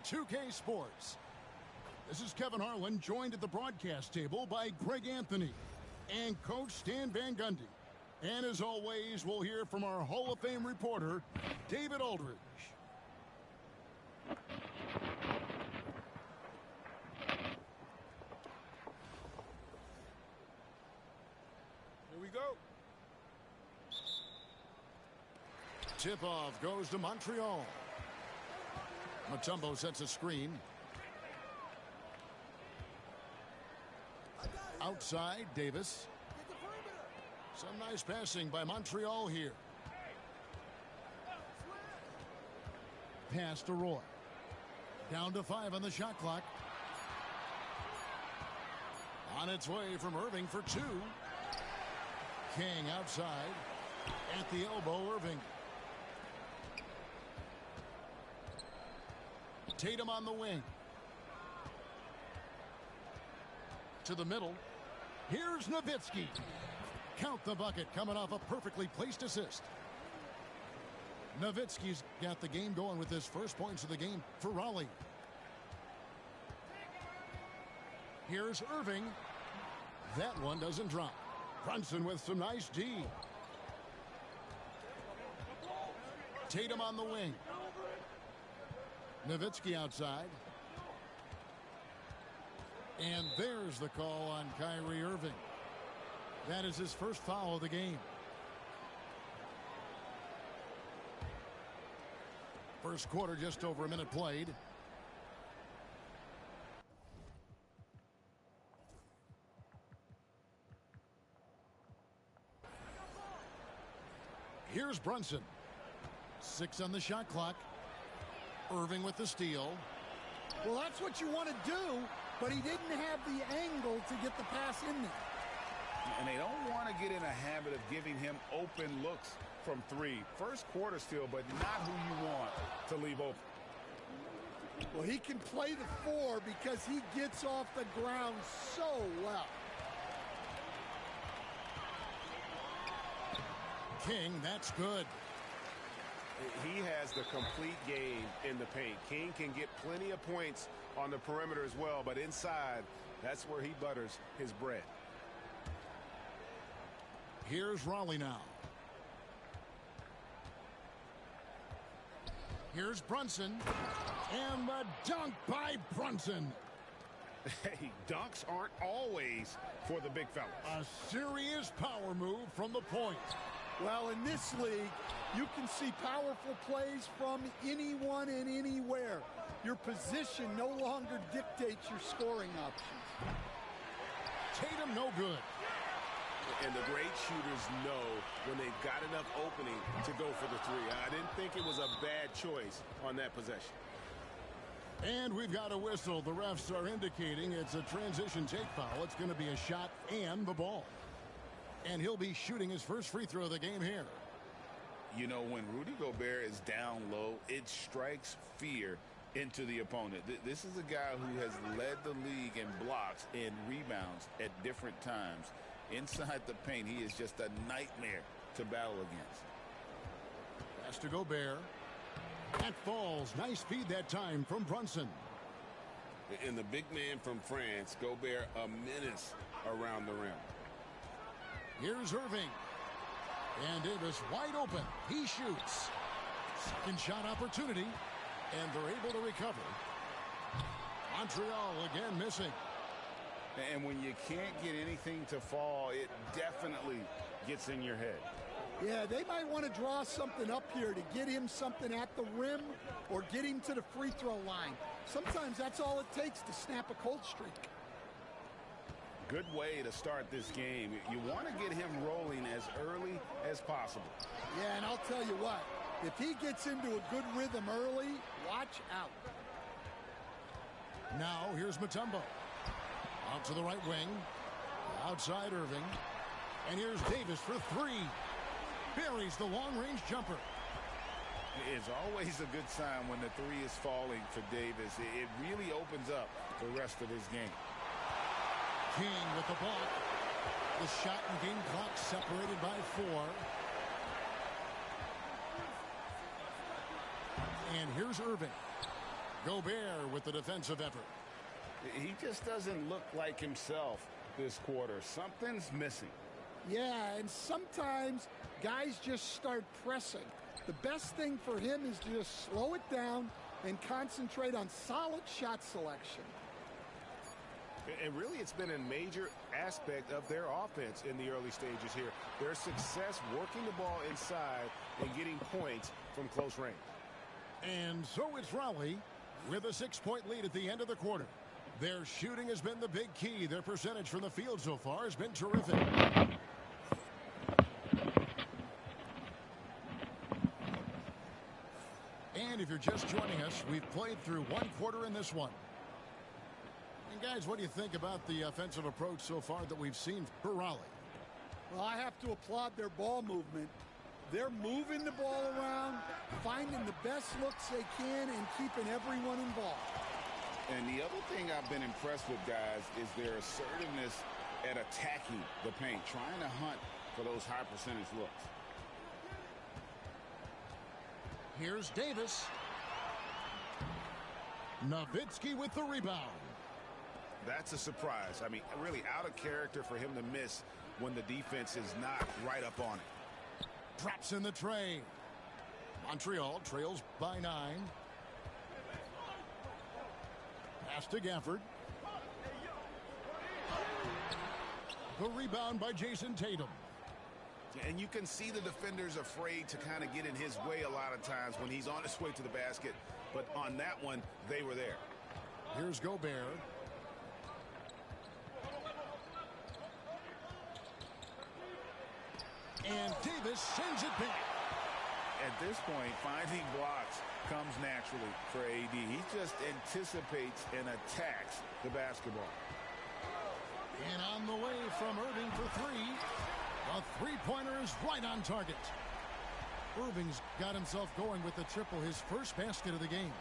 2K Sports. This is Kevin Harlan, joined at the broadcast table by Greg Anthony and Coach Stan Van Gundy. And as always, we'll hear from our Hall of Fame reporter, David Aldridge. Here we go. Tip-off goes to Montreal. Mutombo sets a screen. Outside, Davis. Some nice passing by Montreal here. Pass to Roy. Down to 5 on the shot clock. On its way from Irving for 2. King outside. At the elbow, Irving. Tatum on the wing. To the middle. Here's Nowitzki. Count the bucket, coming off a perfectly placed assist. Nowitzki's got the game going with his first points of the game for Raleigh. Here's Irving. That one doesn't drop. Brunson with some nice D. Tatum on the wing. Nowitzki outside. And there's the call on Kyrie Irving. That is his first foul of the game. First quarter, just over a minute played. Here's Brunson. 6 on the shot clock. Irving with the steal. Well, that's what you want to do, but he didn't have the angle to get the pass in there. And they don't want to get in a habit of giving him open looks from 3. First quarter still, but not who you want to leave open. Well, he can play the 4 because he gets off the ground so well. King, that's good. He has the complete game in the paint. King can get plenty of points on the perimeter as well, but inside, that's where he butters his bread. Here's Raleigh now. Here's Brunson. And the dunk by Brunson. Hey, dunks aren't always for the big fellas. A serious power move from the point. Well, in this league, you can see powerful plays from anyone and anywhere. Your position no longer dictates your scoring options. Tatum no good. And the great shooters know when they've got enough opening to go for the 3. I didn't think it was a bad choice on that possession. And we've got a whistle. The refs are indicating it's a transition take foul. It's going to be a shot and the ball. And he'll be shooting his first free throw of the game here. You know, when Rudy Gobert is down low, it strikes fear into the opponent. This is a guy who has led the league in blocks and rebounds at different times. Inside the paint, he is just a nightmare to battle against. Pass to Gobert. That falls. Nice feed that time from Brunson. And the big man from France, Gobert, a menace around the rim. Here's Irving. And Davis wide open. He shoots. Second shot opportunity. And they're able to recover. Montreal again missing. And when you can't get anything to fall, it definitely gets in your head. Yeah, they might want to draw something up here to get him something at the rim or get him to the free throw line. Sometimes that's all it takes to snap a cold streak. Good way to start this game. You want to get him rolling as early as possible. Yeah, and I'll tell you what, if he gets into a good rhythm early, watch out. Now here's Mutombo. Out to the right wing. Outside Irving. And here's Davis for 3. Buries the long-range jumper. It's always a good sign when the 3 is falling for Davis. It really opens up the rest of his game. King with the block. The shot and game clock separated by 4. And here's Irving. Gobert with the defensive effort. He just doesn't look like himself this quarter. Something's missing. Yeah, and sometimes guys just start pressing. The best thing for him is to just slow it down and concentrate on solid shot selection. And really, it's been a major aspect of their offense in the early stages here. Their success working the ball inside and getting points from close range. And so it's Raleigh with a 6-point lead at the end of the quarter. Their shooting has been the big key. Their percentage from the field so far has been terrific. And if you're just joining us, we've played through one quarter in this one. And guys, what do you think about the offensive approach so far that we've seen for Raleigh? Well, I have to applaud their ball movement. They're moving the ball around, finding the best looks they can, and keeping everyone involved. And the other thing I've been impressed with, guys, is their assertiveness at attacking the paint, trying to hunt for those high percentage looks. Here's Davis. Nowitzki with the rebound. That's a surprise. I mean, really out of character for him to miss when the defense is not right up on it. Drops in the tray. Montreal trails by 9. Pass to Gafford. The rebound by Jason Tatum. And you can see the defenders afraid to kind of get in his way a lot of times when he's on his way to the basket. But on that one, they were there. Here's Gobert. And Davis sends it back. At this point, finding blocks comes naturally for AD. He just anticipates and attacks the basketball. And on the way from Irving for 3. A three-pointer is right on target. Irving's got himself going with the triple, his first basket of the game.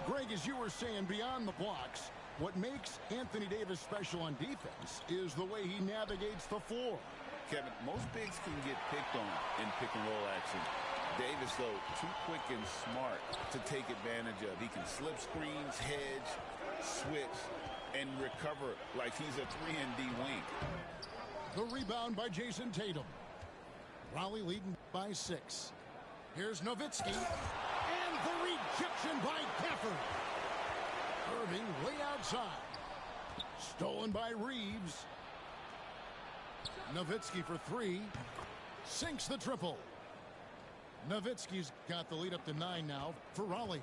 Greg, as you were saying, beyond the blocks, what makes Anthony Davis special on defense is the way he navigates the floor. Kevin, most bigs can get picked on in pick-and-roll action. Davis, though, too quick and smart to take advantage of. He can slip screens, hedge, switch, and recover like he's a 3-and-D wing. The rebound by Jason Tatum. Raleigh leading by 6. Here's Nowitzki. And the rejection by Gafford. Irving way outside. Stolen by Reeves. Nowitzki for 3. Sinks the triple. Nowitzki's got the lead up to 9 now for Raleigh.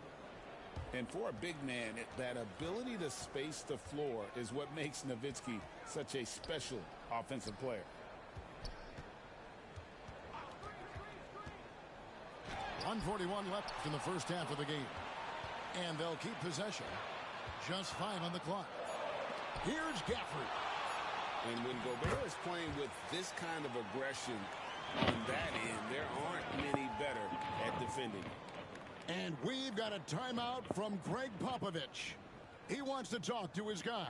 And for a big man, that ability to space the floor is what makes Nowitzki such a special offensive player. .141 left in the first half of the game. And they'll keep possession. Just 5 on the clock. Here's Gafford. And when Gobert is playing with this kind of aggression on that end, there aren't many better at defending. And we've got a timeout from Greg Popovich. He wants to talk to his guys.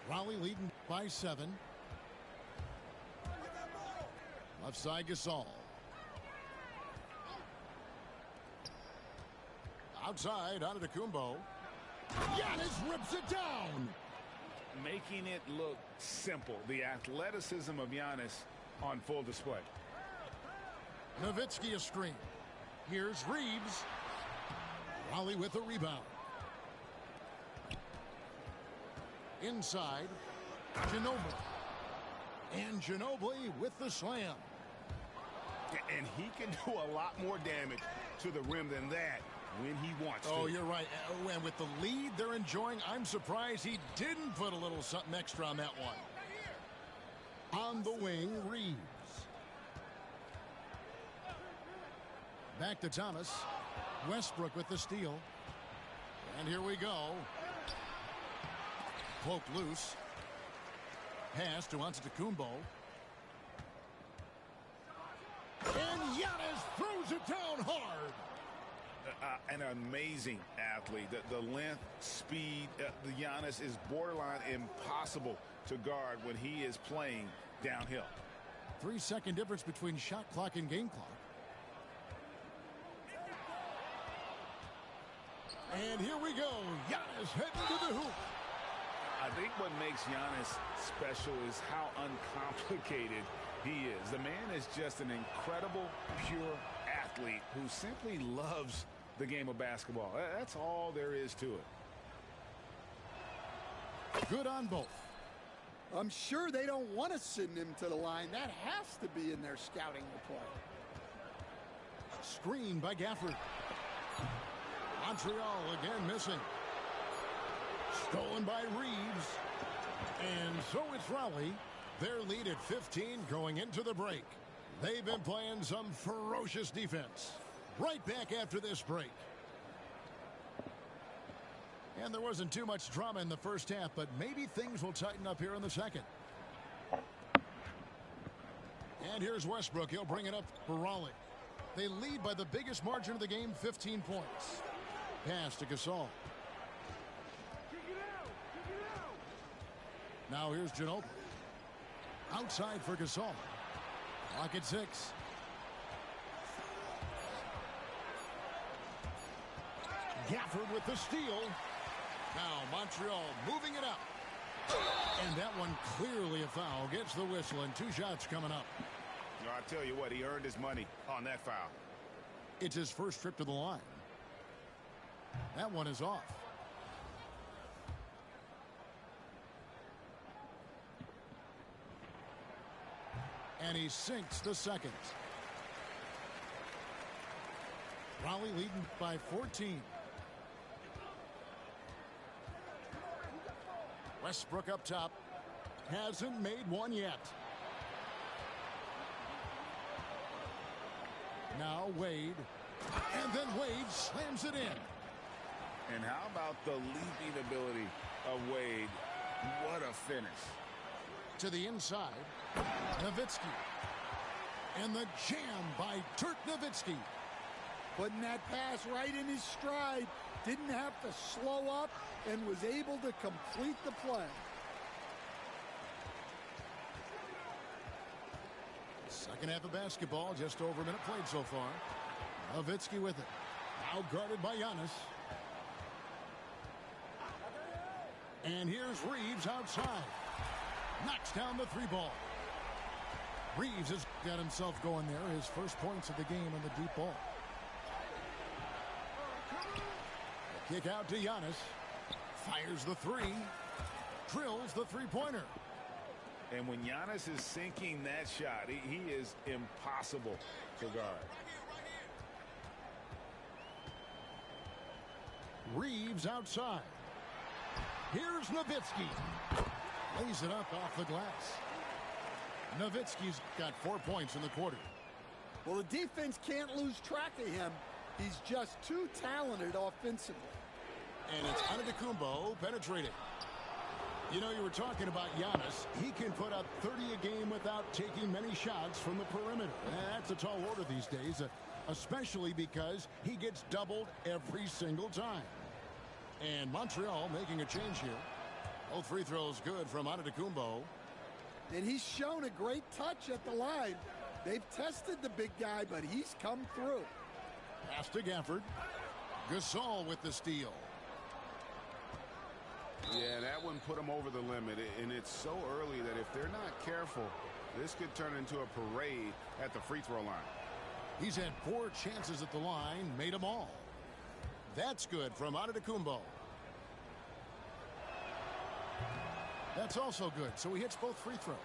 Raleigh leading by 7. Left side Gasol. Outside Antetokounmpo. Giannis rips it down. Making it look simple. The athleticism of Giannis on full display. Nowitzki a screen. Here's Reeves. Raleigh with the rebound. Inside, Ginobili. And Ginobili with the slam. And he can do a lot more damage to the rim than that when he wants to. Oh, you're right. And with the lead they're enjoying, I'm surprised he didn't put a little something extra on that one. On the wing, Reeves. Back to Thomas. Westbrook with the steal. And here we go. Poked loose. Pass to Antetokounmpo. throws it down hard. An amazing athlete. The length, speed, the Giannis is borderline impossible to guard when he is playing downhill. 3-second difference between shot clock and game clock. And here we go. Giannis heading to the hoop. I think what makes Giannis special is how uncomplicated he is. The man is just an incredible, pure athlete who simply loves the game of basketball. That's all there is to it. Good on both. I'm sure they don't want to send him to the line. That has to be in their scouting report. Screen by Gafford. Montreal again missing. Stolen by Reeves. And so it's Raleigh. Their lead at 15 going into the break. They've been playing some ferocious defense. Right back after this break. And there wasn't too much drama in the first half, but maybe things will tighten up here in the second. And here's Westbrook. He'll bring it up for Raleigh. They lead by the biggest margin of the game, 15 points. Pass to Gasol. Now here's Ginobili. Outside for Gasol. Clock at 6. Gafford with the steal. Now Montreal moving it up. And that one clearly a foul. Gets the whistle and 2 shots coming up. No, I tell you what, he earned his money on that foul. It's his first trip to the line. That one is off. And he sinks the second. Raleigh leading by 14. Westbrook up top. Hasn't made one yet. Now Wade. And then Wade slams it in. And how about the leaping ability of Wade? What a finish. To the inside. Nowitzki. And the jam by Dirk Nowitzki. Putting that pass right in his stride. Didn't have to slow up and was able to complete the play. Second half of basketball, just over a minute played so far. Nowitzki with it. Now guarded by Giannis. And here's Reeves outside. Knocks down the 3 ball. Reeves has got himself going there. His first points of the game on the deep ball. Kick out to Giannis. Fires the 3. Drills the 3-pointer. And when Giannis is sinking that shot, he is impossible to guard. Reeves outside. Here's Nowitzki. Lays it up off the glass. Nowitzki's got 4 points in the quarter. Well, the defense can't lose track of him. He's just too talented offensively. And it's Antetokounmpo penetrating. You know, you were talking about Giannis. He can put up 30 a game without taking many shots from the perimeter. That's a tall order these days, especially because he gets doubled every single time. And Montreal making a change here. Both free throws good from Antetokounmpo. And he's shown a great touch at the line. They've tested the big guy, but he's come through. Pass to Gafford. Gasol with the steal. Yeah, that one put him over the limit, and it's so early that if they're not careful, this could turn into a parade at the free throw line. He's had 4 chances at the line, made them all. That's good from Antetokounmpo. That's also good, so he hits both free throws.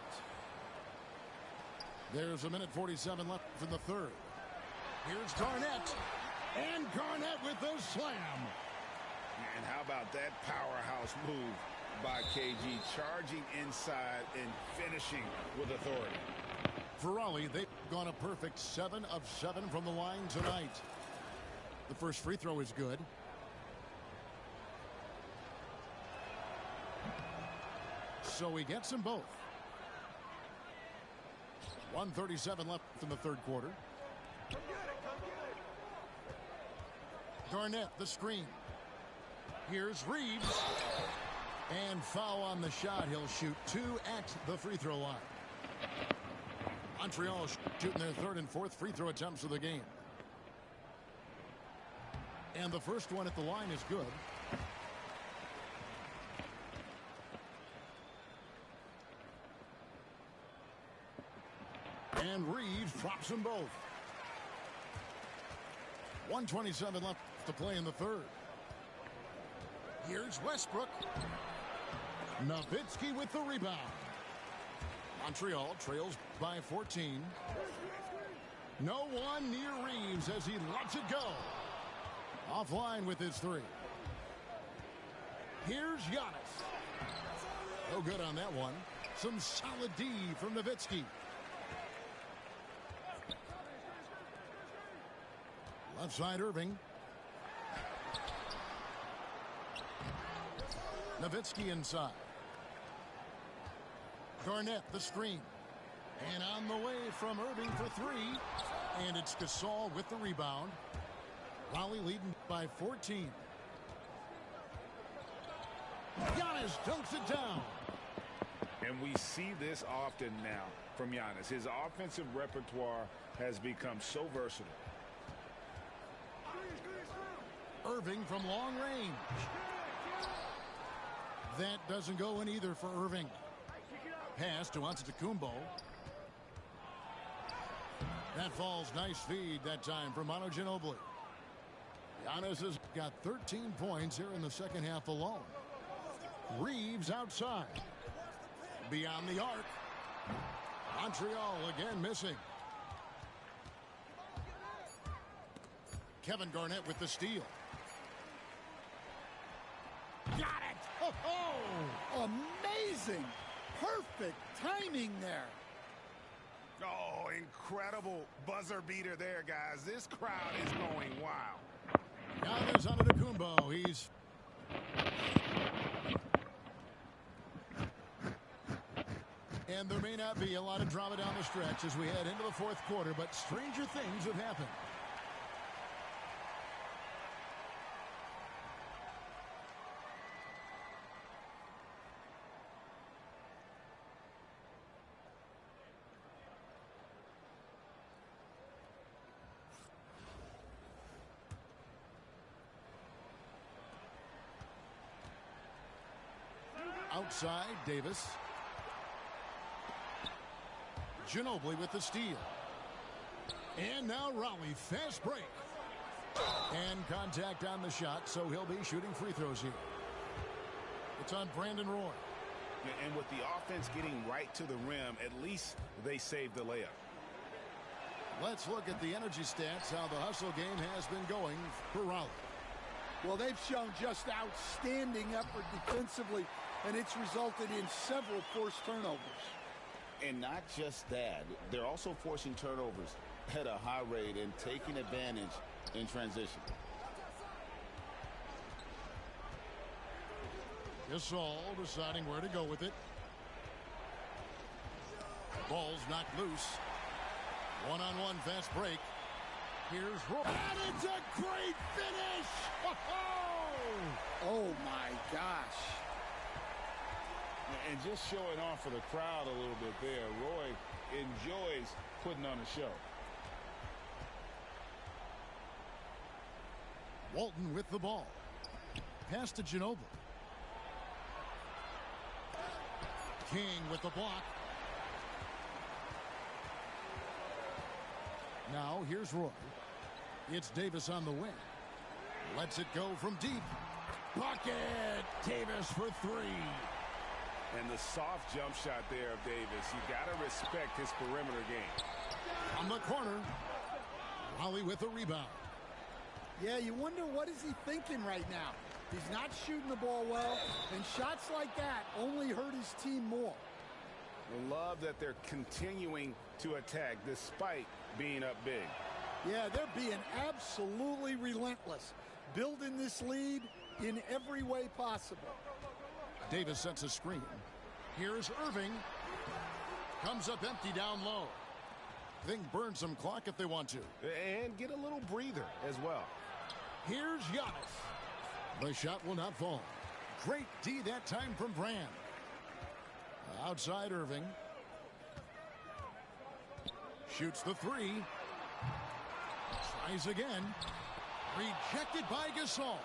There's a minute 47 left in the third. Here's Garnett. And Garnett with the slam. And how about that powerhouse move by KG, charging inside and finishing with authority. For Raleigh, they've gone a perfect 7 of 7 from the line tonight. The first free throw is good. So he gets them both. 1:37 left in the third quarter. Garnett, the screen. Here's Reeves. And foul on the shot. He'll shoot 2 at the free throw line. Montreal shooting their 3rd and 4th free throw attempts of the game. And the first one at the line is good. And Reeves drops them both. 1:27 left to play in the 3rd. Here's Westbrook. Nowitzki with the rebound. Montreal trails by 14. No one near Reeves as he lets it go. Offline with his 3. Here's Giannis. No good on that one. Some solid D from Nowitzki. Left side Irving. Nowitzki inside. Garnett the screen. And on the way from Irving for 3. And it's Gasol with the rebound. Raleigh leading by 14. Giannis dunks it down. And we see this often now from Giannis. His offensive repertoire has become so versatile. Irving from long range. That doesn't go in either for Irving. Pass to Antetokounmpo. That falls. Nice feed that time from Manu Ginobili. Giannis has got 13 points here in the second half alone. Reeves outside. Beyond the arc. Montreal again missing. Kevin Garnett with the steal. Got it! Oh, amazing! Perfect timing there. Oh, incredible buzzer beater there, guys. This crowd is going wild. Giannis Antetokounmpo. He's and there may not be a lot of drama down the stretch as we head into the 4th quarter, but stranger things have happened. Outside, Davis. Ginobili with the steal. And now Raleigh, fast break. And contact on the shot, so he'll be shooting free throws here. It's on Brandon Roy. And with the offense getting right to the rim, at least they saved the layup. Let's look at the energy stats, how the hustle game has been going for Raleigh. Well, they've shown just outstanding effort defensively, and it's resulted in several forced turnovers. And not just that, they're also forcing turnovers at a high rate and taking advantage in transition. Gasol deciding where to go with it. Ball's knocked loose. One-on-one fast break. Here's Roy. And it's a great finish! Oh my gosh. And just showing off for the crowd a little bit there. Roy enjoys putting on a show. Walton with the ball. Pass to Ginobili. King with the block. Now here's Roy. It's Davis on the wing. Lets it go from deep. Bucket! Davis for 3. And the soft jump shot there of Davis. You got to respect his perimeter game. On the corner. Raleigh with a rebound. Yeah, you wonder what is he thinking right now. He's not shooting the ball well, and shots like that only hurt his team more. Love that they're continuing to attack despite being up big. Yeah, they're being absolutely relentless, building this lead in every way possible. Davis sets a screen. Here's Irving. Comes up empty down low. They can burn some clock if they want to. And get a little breather as well. Here's Giannis. The shot will not fall. Great D that time from Brand. Outside Irving. Shoots the three. Tries again. Rejected by Gasol.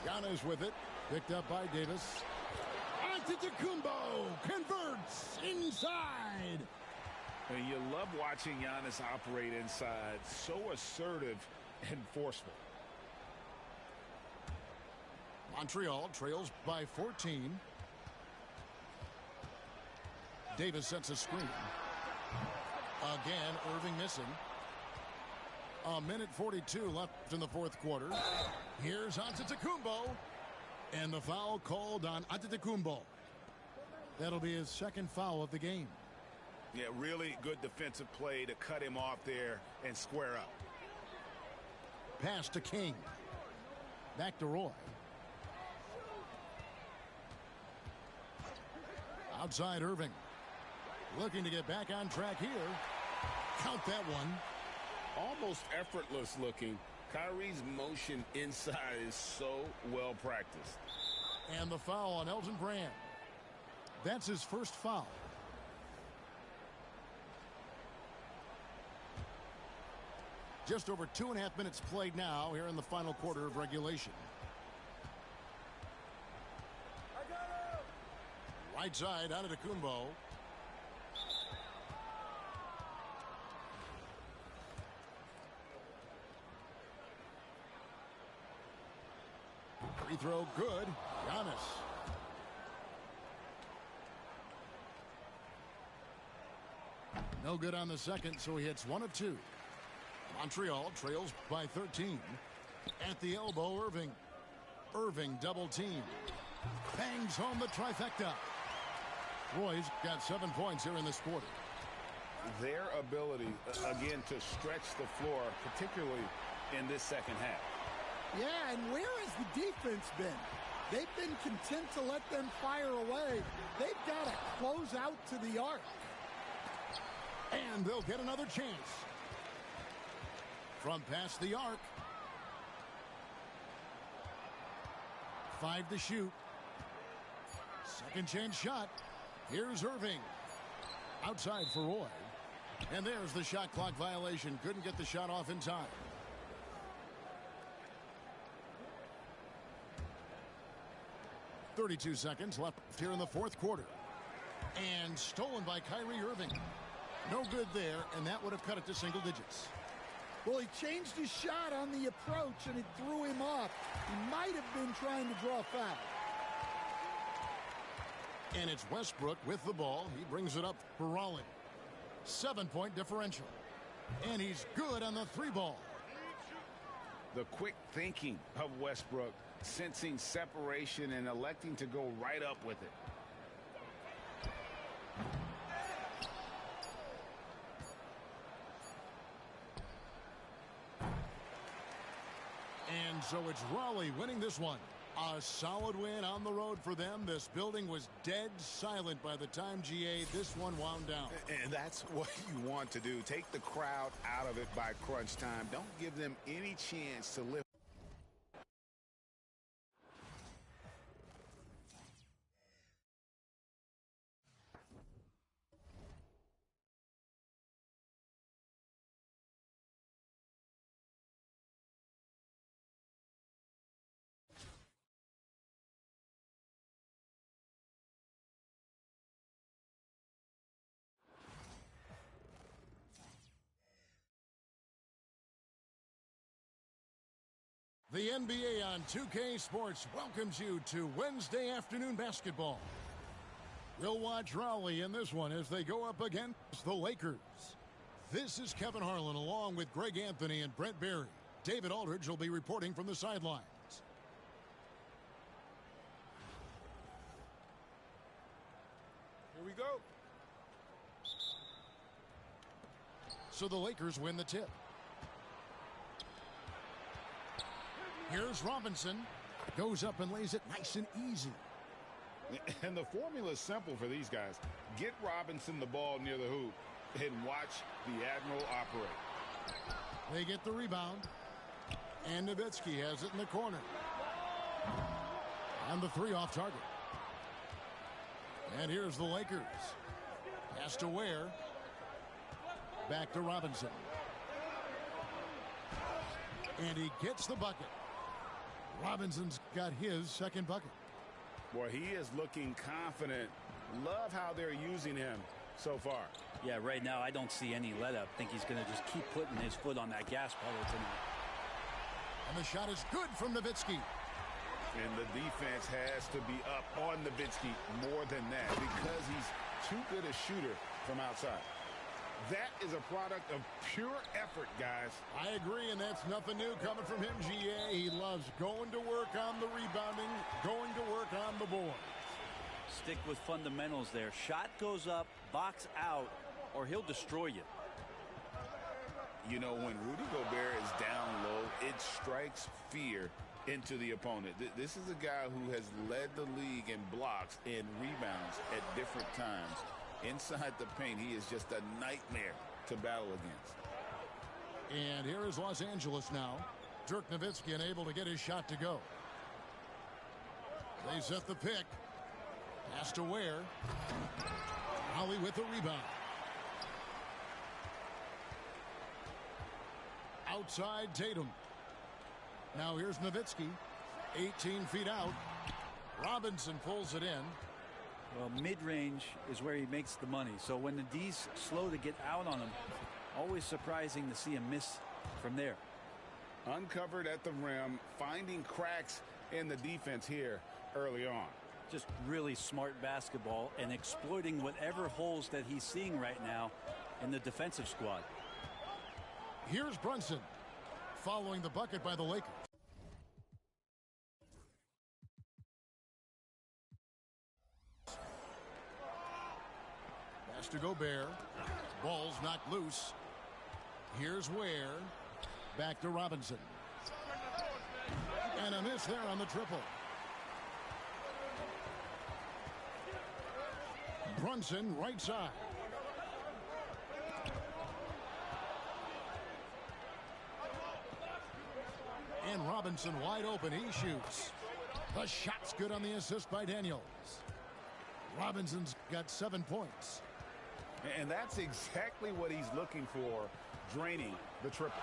Giannis with it. Picked up by Davis. Antetokounmpo converts inside. And you love watching Giannis operate inside. So assertive and forceful. Montreal trails by 14. Davis sets a screen. Again, Irving missing. A minute 42 left in the fourth quarter. Here's Antetokounmpo. And the foul called on Antetokounmpo. That'll be his second foul of the game. Yeah, really good defensive play to cut him off there and square up. Pass to King. Back to Roy. Outside Irving. Looking to get back on track here. Count that one. Almost effortless looking. Kyrie's motion inside is so well practiced. And the foul on Elton Brand. That's his first foul. Just over 2.5 minutes played now here in the final quarter of regulation. Right side, Antetokounmpo. Free throw good. Giannis. No good on the second, so he hits 1 of 2. Montreal trails by 13. At the elbow, Irving. Irving double team. Bangs home the trifecta. Roy's got 7 points here in this quarter. Their ability, again, to stretch the floor, particularly in this second half. Yeah, and where has the defense been? They've been content to let them fire away. They've got to close out to the arc. And they'll get another chance. From past the arc. 5 to shoot. Second chance shot. Here's Irving. Outside for Roy. And there's the shot clock violation. Couldn't get the shot off in time. .32 seconds left here in the fourth quarter. And stolen by Kyrie Irving. No good there, and that would have cut it to single digits. Well, he changed his shot on the approach, and it threw him off. He might have been trying to draw a foul. And it's Westbrook with the ball. He brings it up for Raleigh. 7-point differential. And he's good on the 3 ball. The quick thinking of Westbrook, sensing separation and electing to go right up with it. And so it's Raleigh winning this one. A solid win on the road for them. This building was dead silent by the time this one wound down. And that's what you want to do. Take the crowd out of it by crunch time. Don't give them any chance to lift. The NBA on 2K Sports welcomes you to Wednesday afternoon basketball. We'll watch Raleigh in this one as they go up against the Lakers. This is Kevin Harlan along with Greg Anthony and Brent Barry. David Aldridge will be reporting from the sidelines. Here we go. So the Lakers win the tip. Here's Robinson. Goes up and lays it nice and easy. And the formula is simple for these guys. Get Robinson the ball near the hoop and watch the Admiral operate. They get the rebound. And Nowitzki has it in the corner. And the three off target. And here's the Lakers. Pass to Ware. Back to Robinson. And he gets the bucket. Robinson's got his second bucket. Boy, he is looking confident. Love how they're using him so far. Yeah, right now I don't see any let up. Think he's going to just keep putting his foot on that gas pedal tonight. And the shot is good from Nowitzki. And the defense has to be up on Nowitzki more than that because he's too good a shooter from outside. That is a product of pure effort, guys. I agree, and that's nothing new coming from him, GA. He loves going to work on the rebounding, going to work on the board. Stick with fundamentals there. Shot goes up, box out, or he'll destroy you. You know, when Rudy Gobert is down low, it strikes fear into the opponent. This is a guy who has led the league in blocks and rebounds at different times. Inside the paint, he is just a nightmare to battle against. And here is Los Angeles now. Dirk Nowitzki unable to get his shot to go. They set the pick. Pass to Ware. Holly with the rebound. Outside Tatum. Now here's Nowitzki. 18 feet out. Robinson pulls it in. Well, mid-range is where he makes the money. So when the D's slow to get out on him, always surprising to see him miss from there. Uncovered at the rim, finding cracks in the defense here early on. Just really smart basketball and exploiting whatever holes that he's seeing right now in the defensive squad. Here's Brunson following the bucket by the Lakers. Pass to Gobert. Ball's knocked loose. Here's Ware. Back to Robinson. And a miss there on the triple. Brunson right side. And Robinson wide open. He shoots. The shot's good on the assist by Daniels. Robinson's got 7 points. And that's exactly what he's looking for, draining the triple.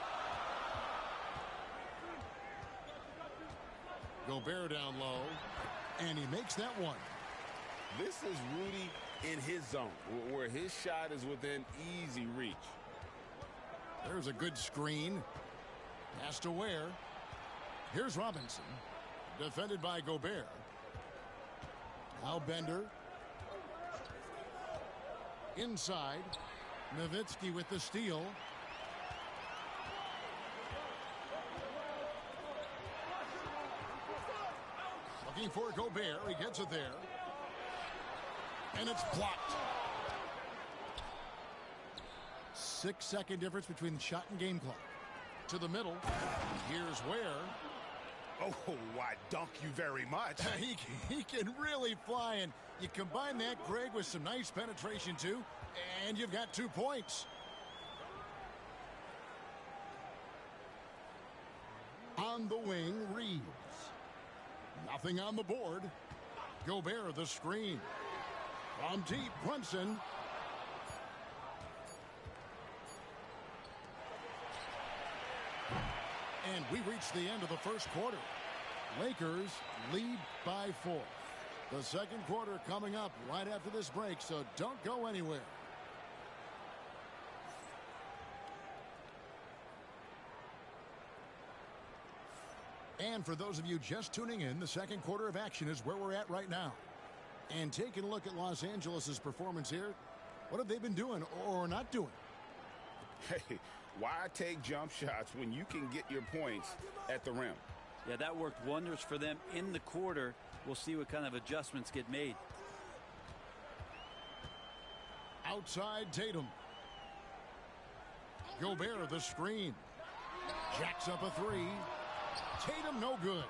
Gobert down low, and he makes that one. This is Rudy in his zone, where his shot is within easy reach. There's a good screen. Pass to Ware. Here's Robinson, defended by Gobert. Now Bender. Inside. Nowitzki with the steal. Looking for Gobert. He gets it there. And it's blocked. 6-second difference between shot and game clock. To the middle. Here's Ware. Oh, I dunk you very much. He can really fly, and you combine that, Greg, with some nice penetration, too, and you've got 2 points. On the wing, Reeves. Nothing on the board. Gobert, the screen. From deep, Brunson. And we reach the end of the first quarter. Lakers lead by 4. The second quarter coming up right after this break, so don't go anywhere. And for those of you just tuning in, the second quarter of action is where we're at right now. And taking a look at Los Angeles' performance here, what have they been doing or not doing? Hey, why take jump shots when you can get your points at the rim? Yeah, that worked wonders for them in the quarter. We'll see what kind of adjustments get made. Outside Tatum. Gobert, the screen. Jacks up a 3. Tatum, no good.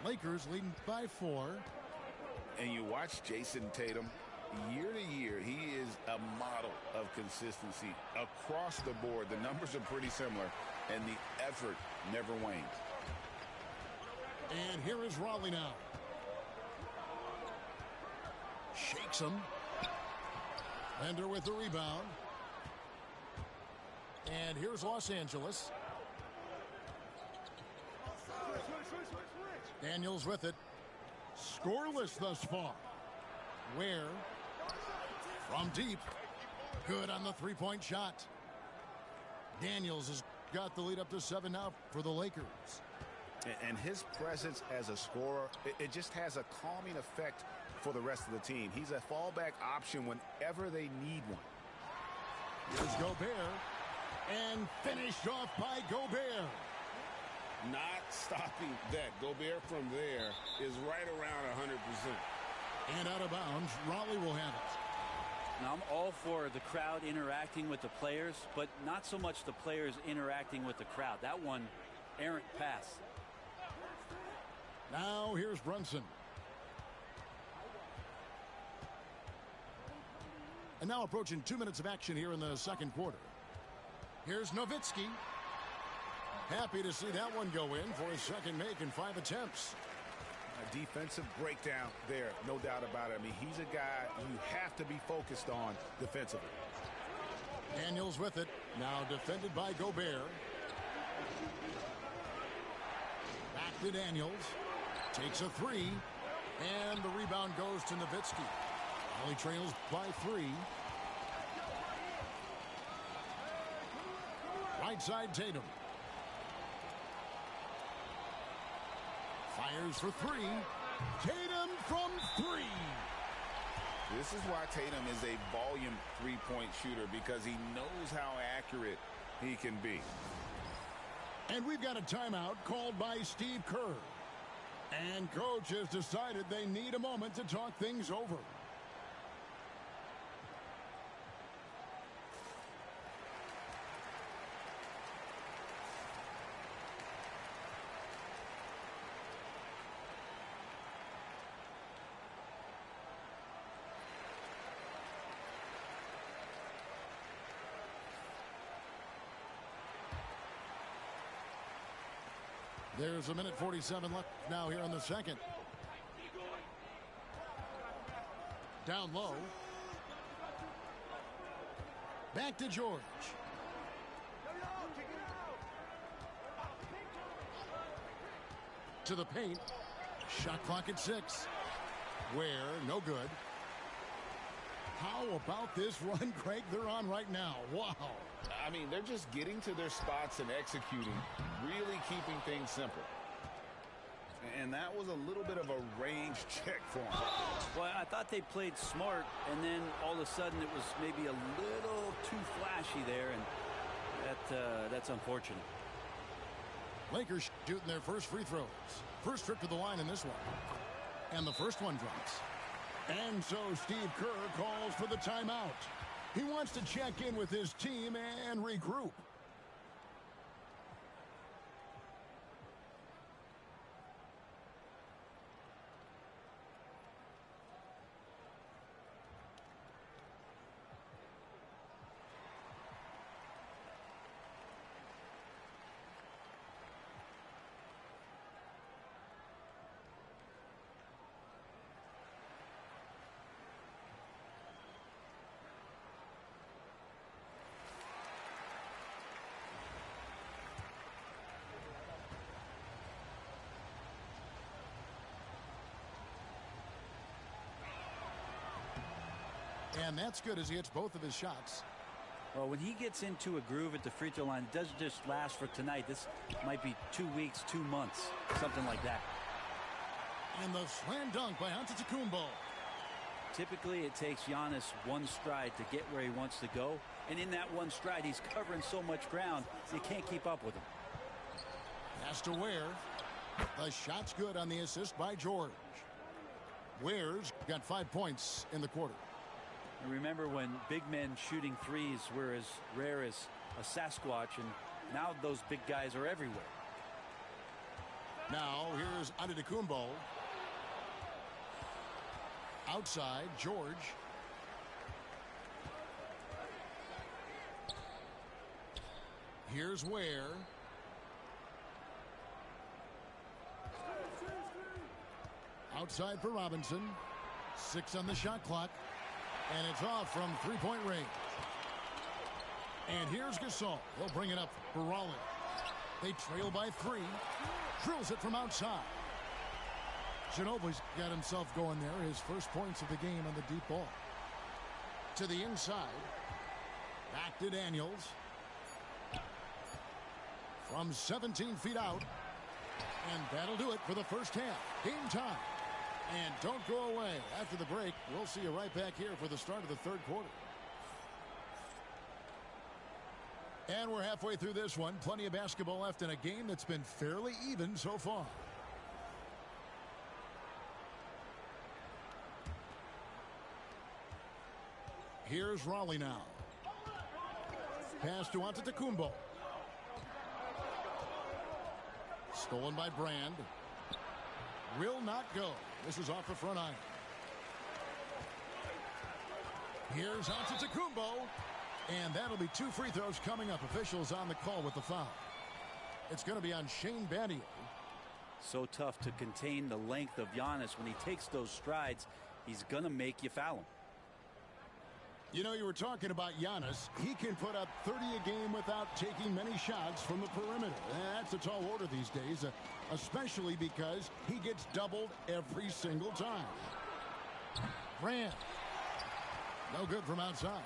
Lakers leading by 4. And you watch Jason Tatum, Year to year, he is a model of consistency across the board. The numbers are pretty similar, and the effort never wanes. And here is Raleigh now. Shakes him. Bender with the rebound. And here's Los Angeles. Daniels with it. Scoreless thus far. Ware from deep. Good on the three-point shot. Daniels has got the lead up to 7 now for the Lakers. And his presence as a scorer, it just has a calming effect for the rest of the team. He's a fallback option whenever they need one. Here's Gobert. And finished off by Gobert. Not stopping that. Gobert from there is right around 100%. And out of bounds, Raleigh will have it. Now, I'm all for the crowd interacting with the players, but not so much the players interacting with the crowd. That one, errant pass. Now here's Brunson. And now approaching 2 minutes of action here in the second quarter. Here's Nowitzki. Happy to see that one go in for his second make in 5 attempts. A defensive breakdown there, no doubt about it. I mean, he's a guy you have to be focused on defensively. Daniels with it. Now defended by Gobert. Back to Daniels. Takes a three. And the rebound goes to Nowitzki. Raleigh trails by 3. Right side Tatum. Fires for 3. Tatum from 3. This is why Tatum is a volume three-point shooter, because he knows how accurate he can be. And we've got a timeout called by Steve Kerr. And coach has decided they need a moment to talk things over. There's 1:47 left now here in the second. Down low. Back to George. To the paint. Shot clock at 6. Where, no good. How about this run, Craig, they're on right now? Wow. I mean, they're just getting to their spots and executing, really keeping things simple. And that was a little bit of a range check for them. Well, I thought they played smart, and then all of a sudden it was maybe a little too flashy there, and that's unfortunate. Lakers shooting their first free throws. First trip to the line in this one. And the first one drops. And so Steve Kerr calls for the timeout. He wants to check in with his team and regroup. And that's good as he hits both of his shots. Well, when he gets into a groove at the free throw line, it doesn't just last for tonight. This might be 2 weeks, 2 months, something like that. And the slam dunk by Antetokounmpo. Typically, it takes Giannis one stride to get where he wants to go. And in that one stride, he's covering so much ground, you can't keep up with him. Pass to Ware. The shot's good on the assist by George. Ware's got 5 points in the quarter. And remember when big men shooting threes were as rare as a Sasquatch, and now those big guys are everywhere. Now here's Antetokounmpo. Outside, George. Here's Ware. Outside for Robinson. 6 on the shot clock. And it's off from three-point range. And here's Gasol. He'll bring it up for Raleigh. They trail by 3. Drills it from outside. Ginobili's got himself going there. His first points of the game on the deep ball. To the inside. Back to Daniels. From 17 feet out. And that'll do it for the first half. Game time. And don't go away. After the break, we'll see you right back here for the start of the third quarter. And we're halfway through this one. Plenty of basketball left in a game that's been fairly even so far. Here's Raleigh now. Pass to Antetokounmpo. Stolen by Brand. Will not go. This is off the front iron. Here's Antetokounmpo. And that'll be 2 free throws coming up. Officials on the call with the foul. It's going to be on Shane Battier. So tough to contain the length of Giannis. When he takes those strides, he's going to make you foul him. You know, you were talking about Giannis. He can put up 30 a game without taking many shots from the perimeter. That's a tall order these days, especially because he gets doubled every single time. Brand. No good from outside.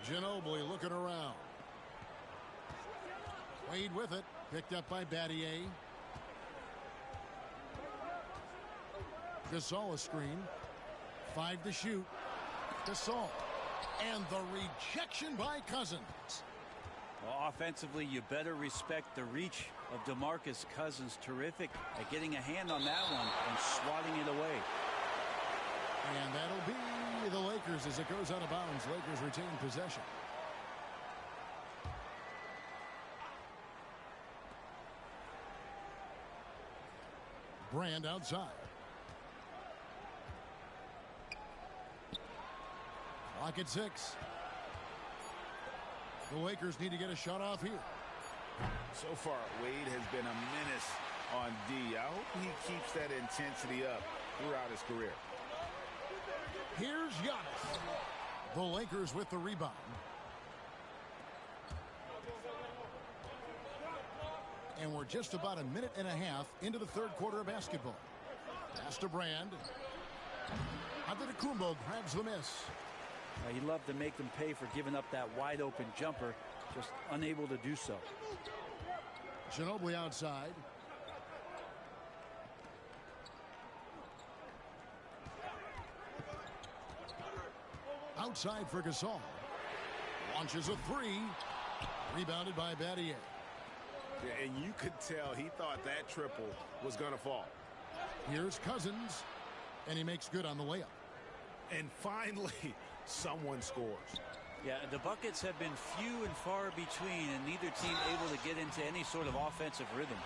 Ginobili looking around. Wade with it. Picked up by Battier. Gasol a screen. 5 to shoot. Gasol. And the rejection by Cousins. Well, offensively, you better respect the reach of DeMarcus Cousins. Terrific at getting a hand on that one and swatting it away. And that'll be the Lakers as it goes out of bounds. Lakers retain possession. Brand outside. Clock at 6. The Lakers need to get a shot off here. So far, Wade has been a menace on D. I hope he keeps that intensity up throughout his career. Here's Giannis. The Lakers with the rebound. And we're just about a minute and a half into the third quarter of basketball. Pass to Brand. Antetokounmpo grabs the miss. He loved to make them pay for giving up that wide open jumper. Just unable to do so. Ginobili outside. Outside for Gasol. Launches a 3. Rebounded by Battier. Yeah, and you could tell he thought that triple was going to fall. Here's Cousins. And he makes good on the layup. And finally, someone scores. Yeah, the buckets have been few and far between, and neither team able to get into any sort of offensive rhythm.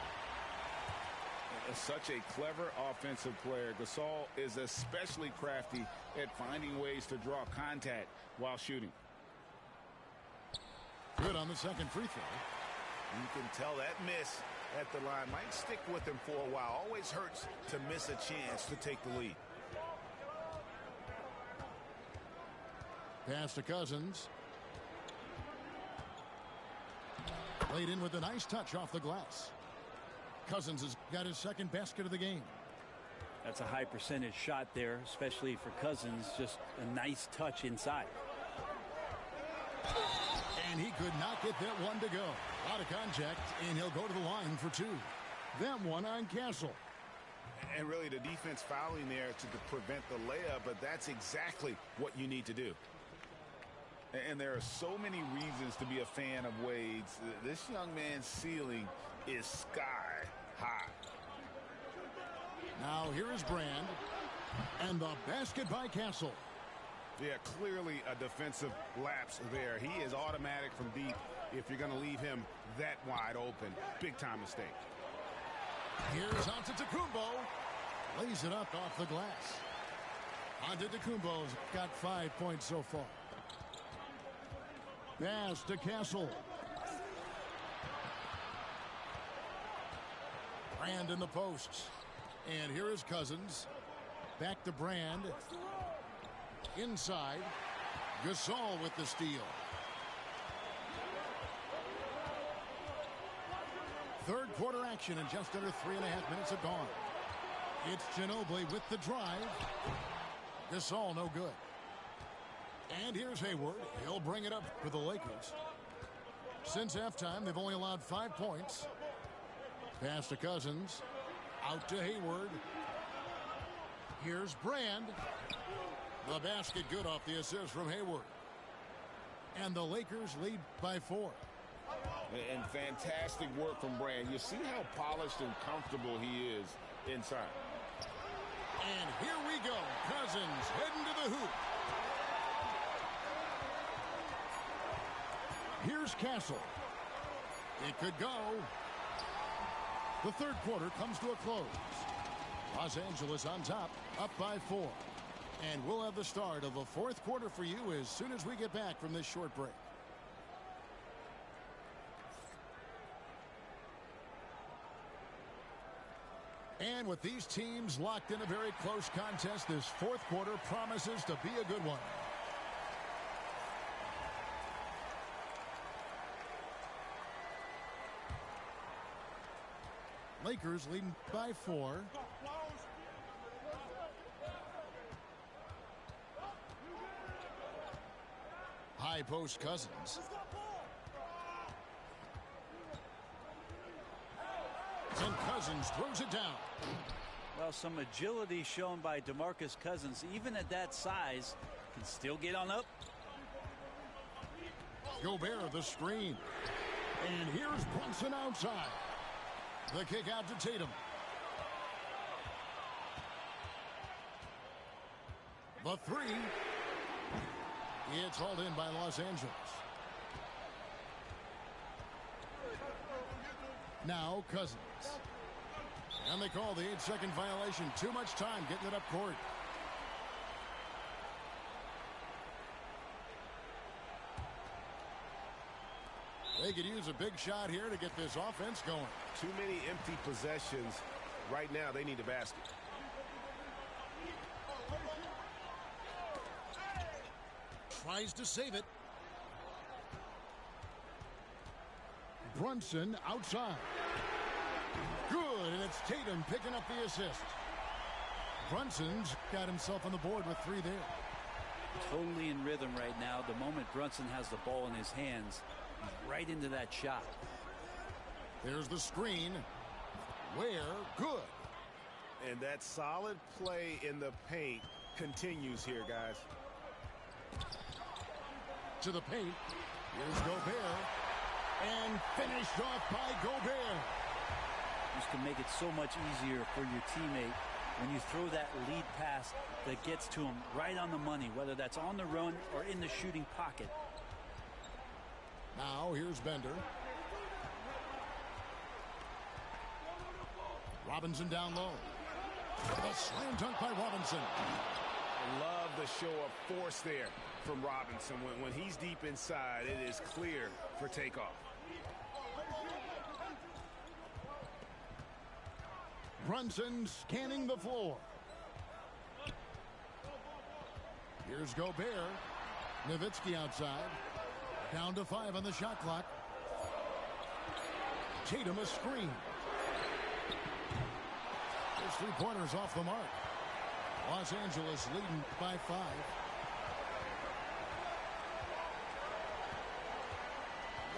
Such a clever offensive player. Gasol is especially crafty at finding ways to draw contact while shooting. Good on the second free throw. You can tell that miss at the line might stick with him for a while. Always hurts to miss a chance to take the lead. Pass to Cousins. Played in with a nice touch off the glass. Cousins has got his second basket of the game. That's a high percentage shot there, especially for Cousins. Just a nice touch inside. And he could not get that one to go. Out of contact, and he'll go to the line for 2. That one on Castle. And really the defense fouling there to prevent the layup, but that's exactly what you need to do. And there are so many reasons to be a fan of Wade's. This young man's ceiling is sky high. Now here is Brand. And the basket by Castle. Yeah, clearly a defensive lapse there. He is automatic from deep if you're going to leave him that wide open. Big time mistake. Here's Antetokounmpo. Lays it up off the glass. Antetokounmpo's got 5 points so far. Pass to Castle. Brand in the posts. And here is Cousins. Back to Brand. Inside. Gasol with the steal. Third quarter action and just under 3.5 minutes have gone. It's Ginobili with the drive. Gasol no good. And here's Hayward. He'll bring it up for the Lakers. Since halftime, they've only allowed 5 points. Pass to Cousins. Out to Hayward. Here's Brand. The basket good off the assist from Hayward. And the Lakers lead by 4. And fantastic work from Brand. You see how polished and comfortable he is inside. And here we go. Cousins heading to the hoop. Here's Castle. It could go. The third quarter comes to a close. Los Angeles on top, up by 4. And we'll have the start of the fourth quarter for you as soon as we get back from this short break. And with these teams locked in a very close contest, this fourth quarter promises to be a good one. Lakers leading by 4. High post Cousins. And Cousins throws it down. Well, some agility shown by DeMarcus Cousins, even at that size, can still get on up. Gobert the screen. And here's Brunson outside. The kick out to Tatum. The three. It's hauled in by Los Angeles. Now Cousins. And they call the 8-second violation. Too much time getting it up court. They could use a big shot here to get this offense going. Too many empty possessions. Right now, they need a basket. Tries to save it. Brunson outside. Good, and it's Tatum picking up the assist. Brunson's got himself on the board with 3 there. Totally in rhythm right now. The moment Brunson has the ball in his hands, he's right into that shot. There's the screen. Where? Good. And that solid play in the paint continues here, guys. To the paint. Here's Gobert. And finished off by Gobert. Used to make it so much easier for your teammate when you throw that lead pass that gets to him right on the money, whether that's on the run or in the shooting pocket. Now here's Bender. Robinson down low. A slam dunk by Robinson. I love the show of force there from Robinson. When he's deep inside, it is clear for takeoff. Brunson scanning the floor. Here's Gobert. Nowitzki outside. Down to 5 on the shot clock. Tatum a screen. Those 3-pointers off the mark. Los Angeles leading by 5.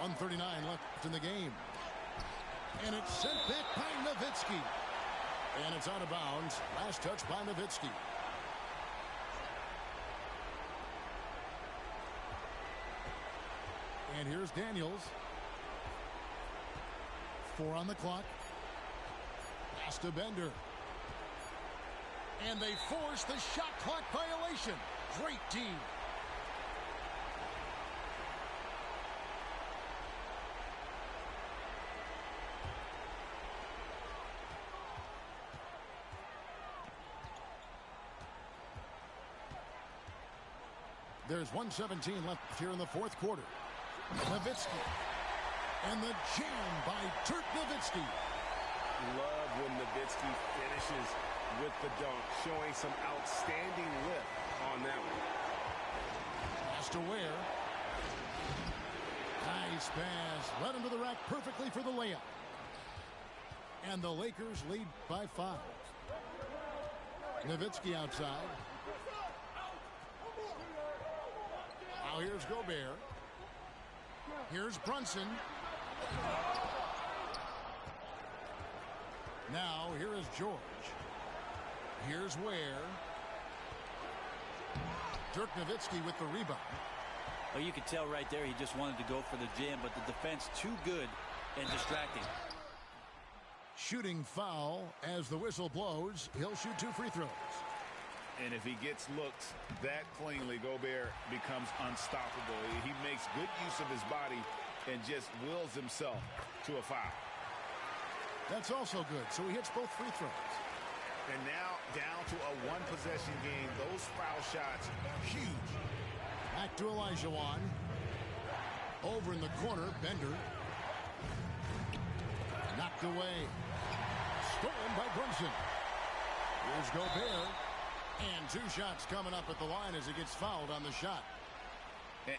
.139 left in the game. And it's sent back by Nowitzki. And it's out of bounds. Last touch by Nowitzki. And here's Daniels. 4 on the clock. Pass to Bender. And they force the shot clock violation. Great team. There's 1:17 left here in the fourth quarter. Nowitzki. And the jam by Dirk Nowitzki. Love when Nowitzki finishes with the dunk, showing some outstanding lift on that one. Pass to Ware. Nice pass. Led him to the rack perfectly for the layup. And the Lakers lead by 5. Nowitzki outside. Now here's Gobert. Here's Brunson. Now here is George. Here's Ware. Dirk Nowitzki with the rebound. Well, you could tell right there he just wanted to go for the jam, but the defense too good and distracting. Shooting foul as the whistle blows. He'll shoot 2 free throws. And if he gets looks that cleanly, Gobert becomes unstoppable. He makes good use of his body and just wills himself to a foul. That's also good. So he hits both free throws. And now down to a one-possession game. Those foul shots, huge. Back to Olajuwon. Over in the corner, Bender. Knocked away. Stolen by Brunson. Here's Gobert. And 2 shots coming up at the line as he gets fouled on the shot.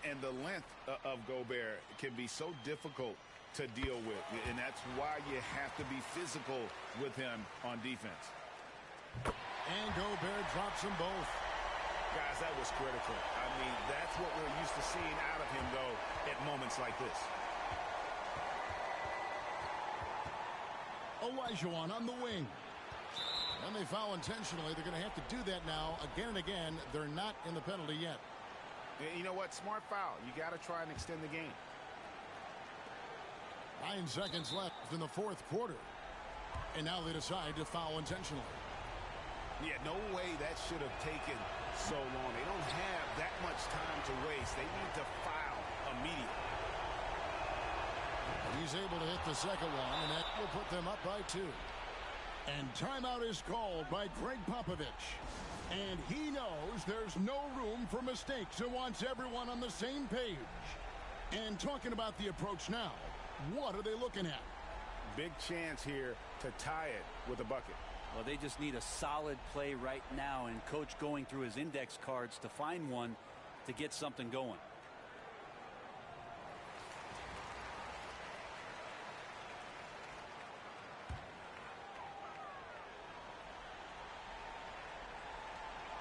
And the length of Gobert can be so difficult to deal with. And that's why you have to be physical with him on defense. And Gobert drops them both. Guys, that was critical. I mean, that's what we're used to seeing out of him, though, at moments like this. Olajuwon on the wing. And they foul intentionally. They're going to have to do that now again and again. They're not in the penalty yet. You know what? Smart foul. You got to try and extend the game. 9 seconds left in the 4th quarter. And now they decide to foul intentionally. Yeah, no way that should have taken so long. They don't have that much time to waste. They need to foul immediately. He's able to hit the second one, and that will put them up by 2. And timeout is called by Greg Popovich. And he knows there's no room for mistakes and wants everyone on the same page. And talking about the approach now, what are they looking at? Big chance here to tie it with a bucket. Well, they just need a solid play right now, and Coach going through his index cards to find one to get something going.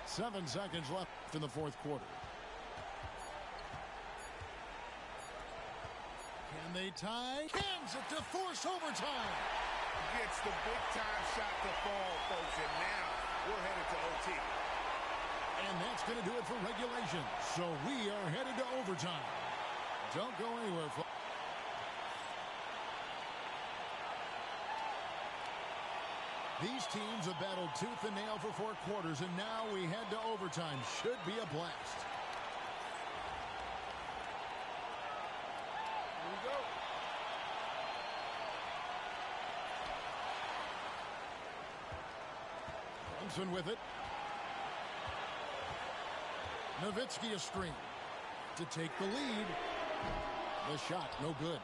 Seven seconds left in the 4th quarter. Can they tie? Cans it to force overtime. Gets the big-time shot to fall, folks, and now we're headed to OT. And that's going to do it for regulation. So we are headed to overtime. Don't go anywhere, folks. These teams have battled tooth and nail for 4 quarters, and now we head to overtime. Should be a blast. Here we go. Brunson with it. Nowitzki a screen to take the lead. The shot, no good.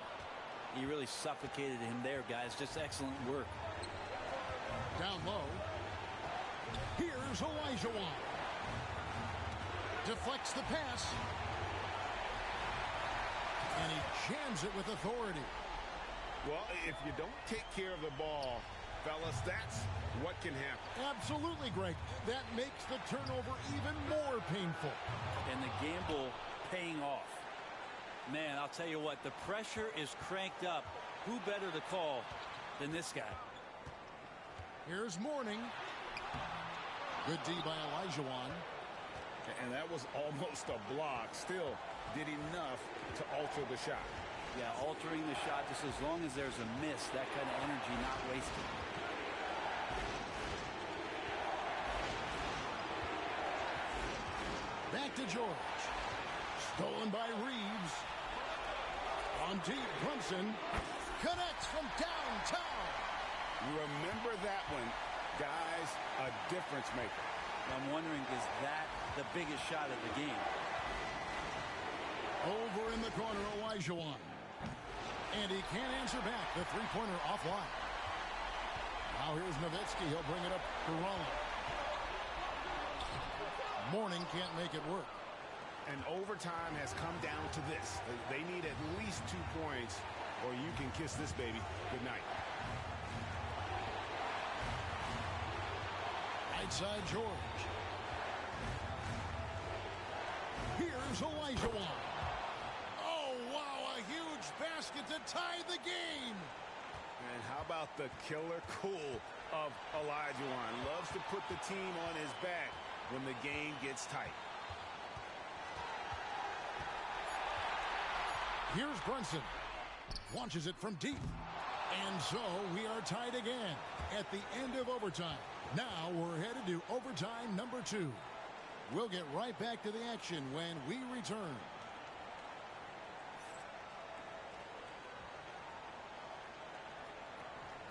He really suffocated him there, guys. Just excellent work. Down low. Here's Olajuwon. Deflects the pass. And he jams it with authority. Well, if you don't take care of the ball, fellas, that's what can happen. Absolutely, Greg. That makes the turnover even more painful. And the gamble paying off. Man, I'll tell you what, the pressure is cranked up. Who better to call than this guy? Here's Mourning. Good D by Olajuwon. And that was almost a block. Still did enough to alter the shot. Yeah, altering the shot just as long as there's a miss. That kind of energy not wasted. Back to George. Stolen by Reeves. On deep, Brunson connects from downtown. You remember that one, guys, a difference maker. I'm wondering, is that the biggest shot of the game? Over in the corner, Olajuwon. And he can't answer back. The three-pointer offline. Now here's Nowitzki. He'll bring it up to Rollins. Mourning can't make it work. And overtime has come down to this. They need at least 2 points, or you can kiss this baby goodnight. Right side, George. Here's Olajuwon. Oh, wow, a huge basket to tie the game. And how about the killer cool of Olajuwon? Loves to put the team on his back when the game gets tight. Here's Brunson. Launches it from deep. And so we are tied again at the end of overtime. Now we're headed to overtime number 2. We'll get right back to the action when we return.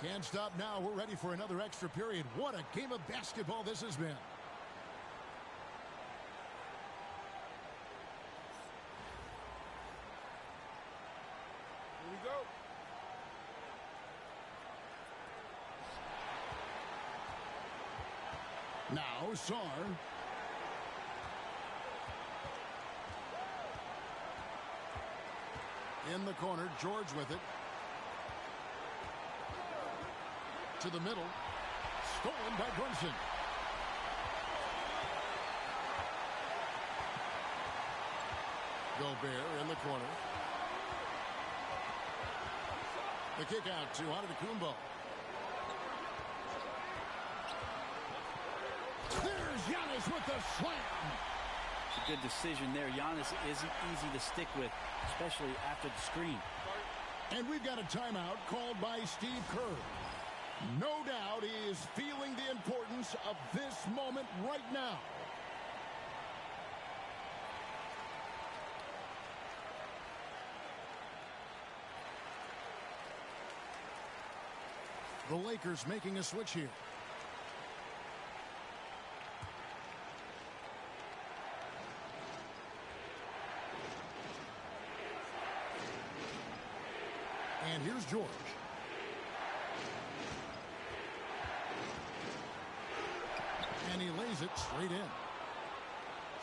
Can't stop now. We're ready for another extra period. What a game of basketball this has been. Here we go. Now Sarr. In the corner, George with it. To the middle. Stolen by Brunson. Gobert in the corner. The kick out to Antetokounmpo. There's Giannis with the slam. It's a good decision there. Giannis isn't easy to stick with, especially after the screen. And we've got a timeout called by Steve Kerr. No doubt he is feeling the importance of this moment right now. The Lakers making a switch here. And here's George. And he lays it straight in.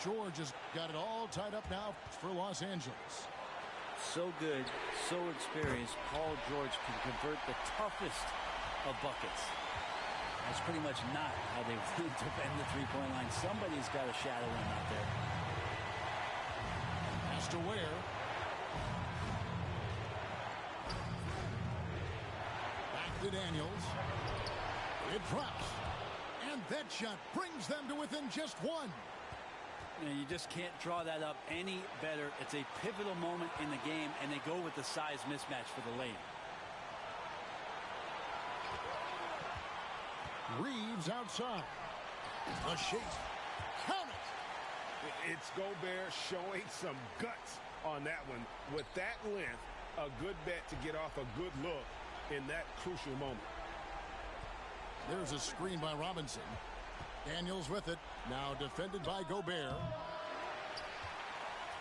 George has got it all tied up now for Los Angeles. So good, so experienced. Paul George can convert the toughest of buckets. That's pretty much not how they defend the three-point line. Somebody's got to shadow him out there. Has to wear. Back to Daniels. It drops. And that shot brings them to within just one. You just can't draw that up any better. It's a pivotal moment in the game, and they go with the size mismatch for the lane. Reeves outside. A shake. Count it. It's Gobert showing some guts on that one. With that length, a good bet to get off a good look in that crucial moment. There's a screen by Robinson. Daniels with it. Now defended by Gobert.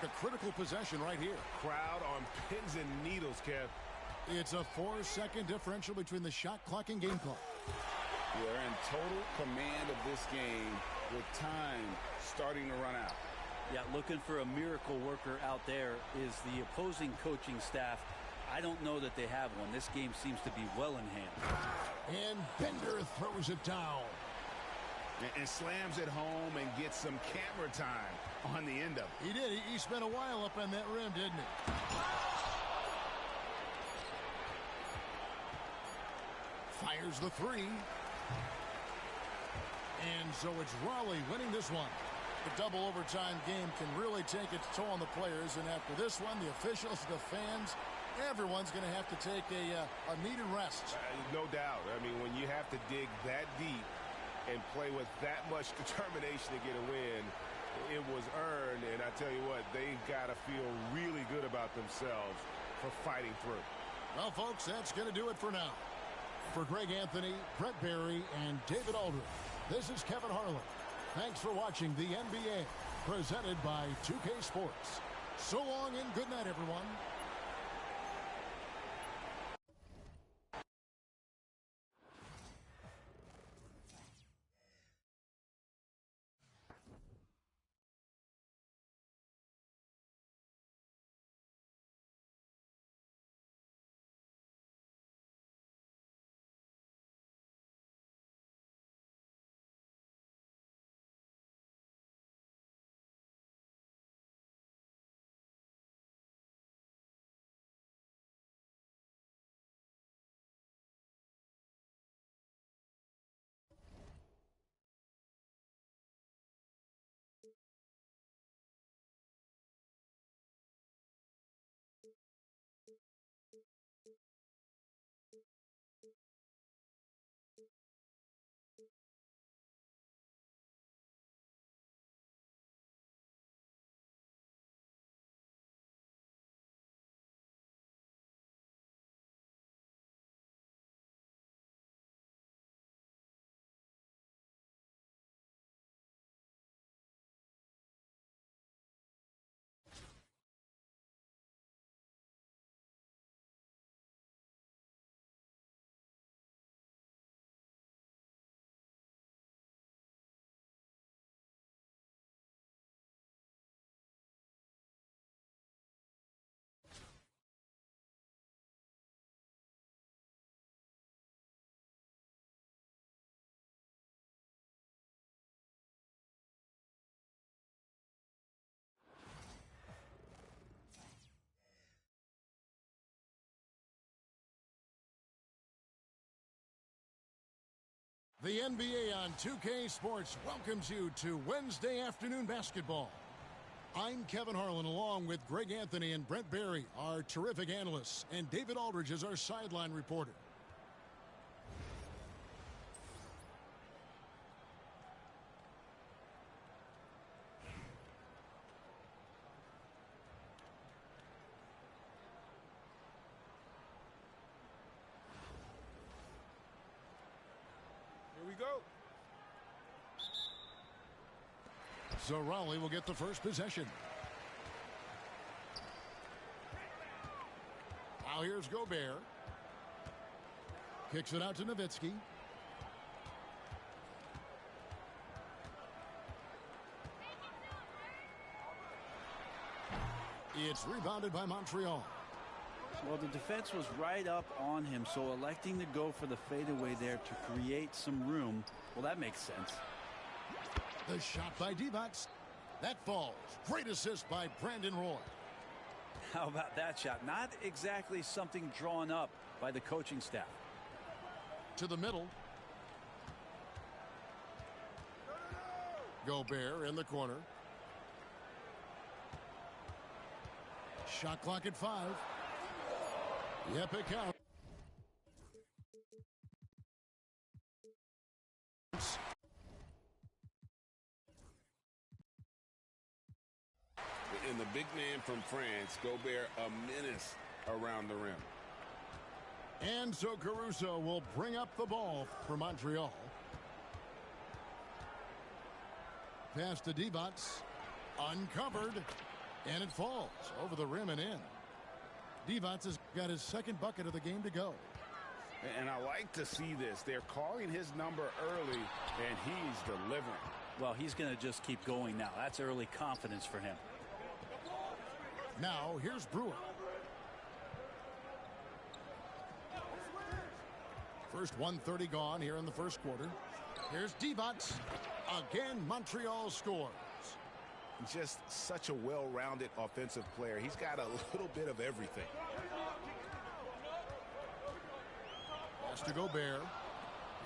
A critical possession right here. Crowd on pins and needles, Kev. It's a 4-second differential between the shot clock and game clock. They're in total command of this game with time starting to run out. Yeah, looking for a miracle worker out there is the opposing coaching staff. I don't know that they have one. This game seems to be well in hand. And Bender throws it down. And slams it home and gets some camera time on the end of it. He did. He spent a while up on that rim, didn't he? Fires the three. And so it's Raleigh winning this one. The double overtime game can really take its toll on the players. And after this one, the officials, the fans, everyone's going to have to take a needed rest. No doubt. I mean, when you have to dig that deep and play with that much determination to get a win, it was earned. And I tell you what, they've got to feel really good about themselves for fighting through. Well, folks, that's going to do it for now. For Greg Anthony, Brett Barry, and David Aldridge, this is Kevin Harlan. Thanks for watching the NBA, presented by 2K Sports. So long and good night, everyone. The NBA on 2K Sports welcomes you to Wednesday afternoon basketball. I'm Kevin Harlan along with Greg Anthony and Brent Barry, our terrific analysts, and David Aldridge is our sideline reporter. Here we go. So Raleigh will get the first possession. Now here's Gobert. Kicks it out to Nowitzki. It's rebounded by Montreal. Well, the defense was right up on him, so electing to go for the fadeaway there to create some room, well, that makes sense. The shot by Divac. That falls. Great assist by Brandon Roy. How about that shot? Not exactly something drawn up by the coaching staff. To the middle. Gobert in the corner. Shot clock at 5. Yep, it counts. And the big man from France, Gobert, a menace around the rim. And so Caruso will bring up the ball for Montreal. Pass to Divac. Uncovered. And it falls over the rim and in. Divac has got his second bucket of the game to go. And I like to see this. They're calling his number early, and he's delivering. Well, he's going to just keep going now. That's early confidence for him. Now, here's Brewer. First 1:30 gone here in the first quarter. Here's Divac. Again, Montreal scores. Just such a well-rounded offensive player. He's got a little bit of everything. Pass to Gobert.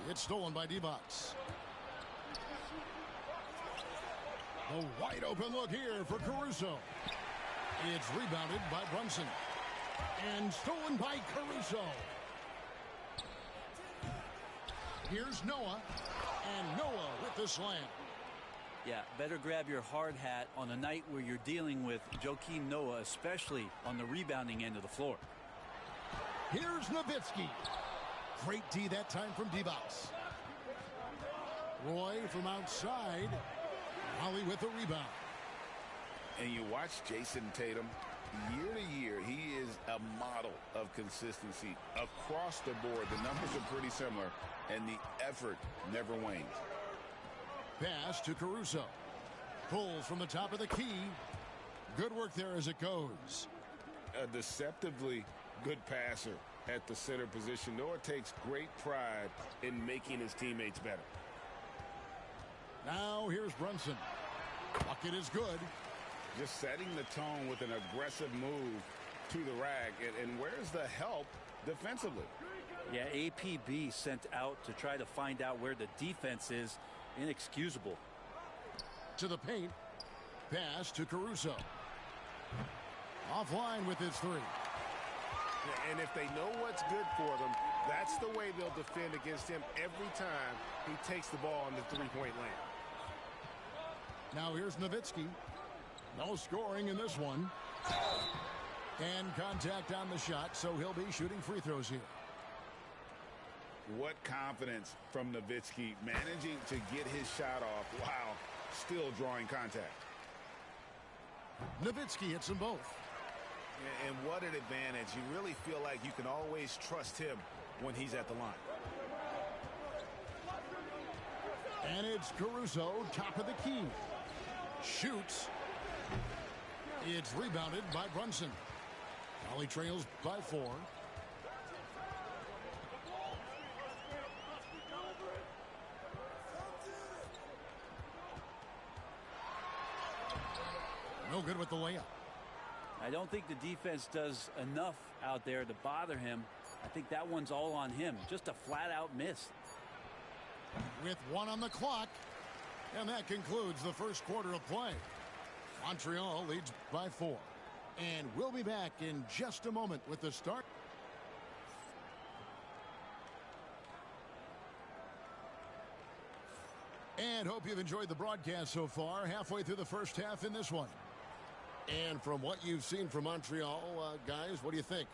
It's stolen by Divac. A wide open look here for Caruso. It's rebounded by Brunson. And stolen by Caruso. Here's Noah. And Noah with the slam. Yeah, better grab your hard hat on a night where you're dealing with Joakim Noah, especially on the rebounding end of the floor. Here's Nowitzki. Great D that time from Divac. Roy from outside. Holly with the rebound. And you watch Jason Tatum, year to year, he is a model of consistency. Across the board, the numbers are pretty similar, and the effort never wanes. Pass to Caruso. Pulls from the top of the key. Good work there as it goes. A deceptively good passer at the center position. Noah takes great pride in making his teammates better. Now here's Brunson. Bucket is good. Just setting the tone with an aggressive move to the rack. And where's the help defensively? Yeah, APB sent out to try to find out where the defense is. Inexcusable. To the paint. Pass to Caruso. Offline with his three. And if they know what's good for them, that's the way they'll defend against him every time he takes the ball in the three-point lane. Now here's Nowitzki. No scoring in this one. And contact on the shot, so he'll be shooting free throws here. What confidence from Nowitzki, managing to get his shot off while still drawing contact. Nowitzki hits them both. And what an advantage. You really feel like you can always trust him when he's at the line. And it's Caruso, top of the key. Shoots. It's rebounded by Brunson. Valley trails by 4. No good with the layup. I don't think the defense does enough out there to bother him. I think that one's all on him. Just a flat-out miss. With 1 on the clock. And that concludes the first quarter of play. Montreal leads by 4. And we'll be back in just a moment with the start. And hope you've enjoyed the broadcast so far. Halfway through the first half in this one. And from what you've seen from Montreal, guys, what do you think?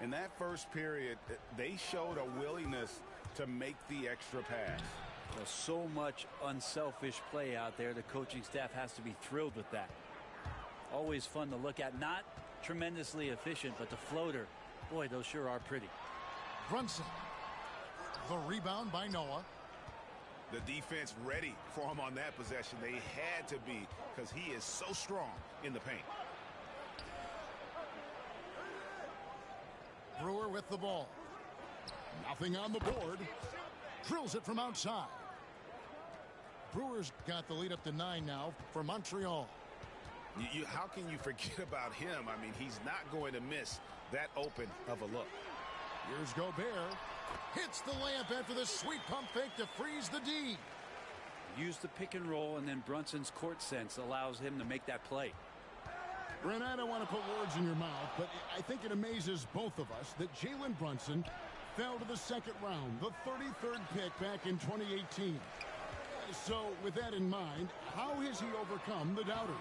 In that first period, they showed a willingness to make the extra pass. Well, so much unselfish play out there. The coaching staff has to be thrilled with that. Always fun to look at. Not tremendously efficient, but the floater, boy, those sure are pretty. Brunson. The rebound by Noah. The defense ready for him on that possession. They had to be, because he is so strong in the paint. Brewer with the ball. Nothing on the board. Drills it from outside. Brewers got the lead up to 9 now for Montreal. How can you forget about him? I mean, he's not going to miss that open of a look. Here's Gobert. Hits the layup after the sweet pump fake to freeze the D. Use the pick and roll, and then Brunson's court sense allows him to make that play. Brent, I don't want to put words in your mouth, but I think it amazes both of us that Jalen Brunson fell to the second round, the 33rd pick back in 2018. So with that in mind, how has he overcome the doubters?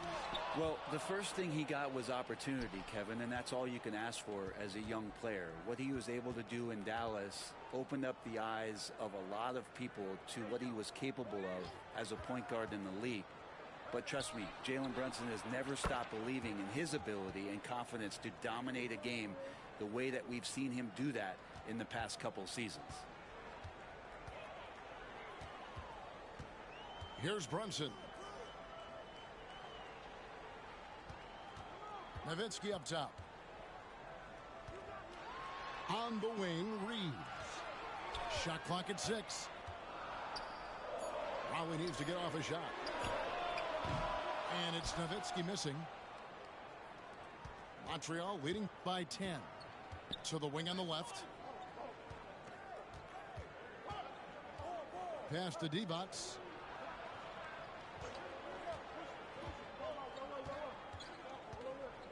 Well, the first thing he got was opportunity, Kevin, and that's all you can ask for as a young player. What he was able to do in Dallas opened up the eyes of a lot of people to what he was capable of as a point guard in the league. But trust me, Jalen Brunson has never stopped believing in his ability and confidence to dominate a game the way that we've seen him do that in the past couple seasons. Here's Brunson. Nowitzki up top. On the wing, Reeves. Shot clock at 6. Raleigh needs to get off a shot. And it's Nowitzki missing. Montreal leading by 10. To the wing on the left. Pass to Divac.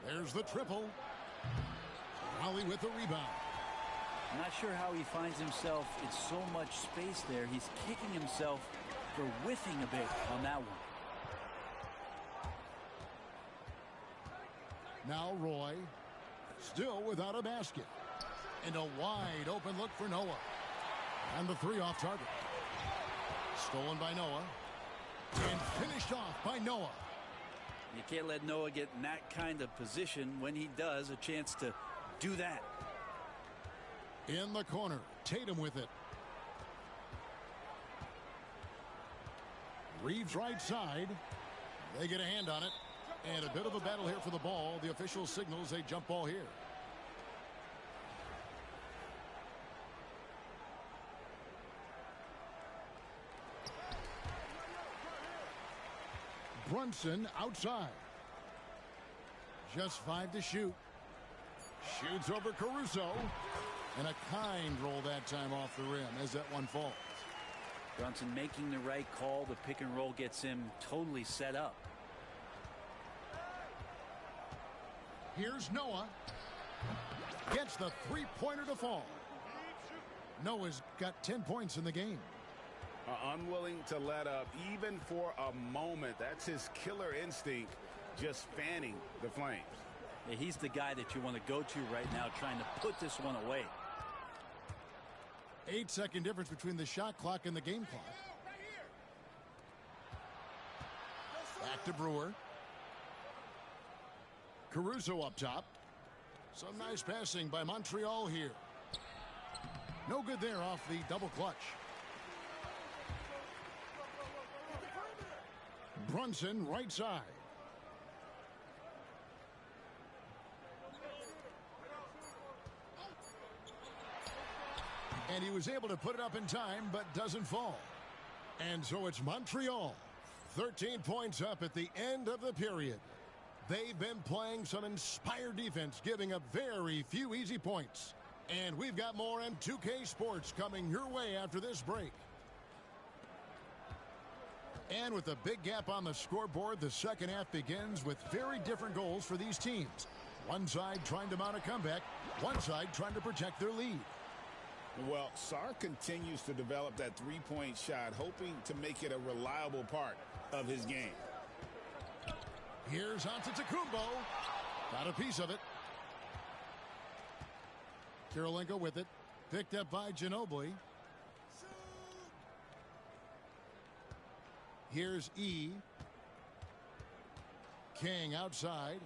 There's the triple. Raleigh with the rebound. I'm not sure how he finds himself in so much space there. He's kicking himself for whiffing a bit on that one. Now Roy, still without a basket. And a wide open look for Noah. And the 3 off target. Stolen by Noah. And finished off by Noah. You can't let Noah get in that kind of position. When he does, a chance to do that. In the corner, Tatum with it. Reeves right side. They get a hand on it. And a bit of a battle here for the ball. The official signals a jump ball here. Brunson outside. Just 5 to shoot. Shoots over Caruso. And a kind roll that time off the rim as that one falls. Brunson making the right call. The pick and roll gets him totally set up. Here's Noah. Gets the three-pointer to fall. Noah's got 10 points in the game. Unwilling to let up even for a moment. That's his killer instinct, just fanning the flames. Yeah, he's the guy that you want to go to right now, trying to put this one away. 8-second difference between the shot clock and the game clock. Back to Brewer. Caruso up top. Some nice passing by Montreal here. No good there off the double clutch. Brunson right side. And he was able to put it up in time, but doesn't fall. And so it's Montreal. 13 points up at the end of the period. They've been playing some inspired defense, giving up very few easy points. And we've got more M2K Sports coming your way after this break. And with a big gap on the scoreboard, the second half begins with very different goals for these teams. One side trying to mount a comeback, one side trying to protect their lead. Well, Sarr continues to develop that three-point shot, hoping to make it a reliable part of his game. Here's Antetokounmpo. Got a piece of it. Kirilenko with it. Picked up by Ginobili. Here's E. King outside.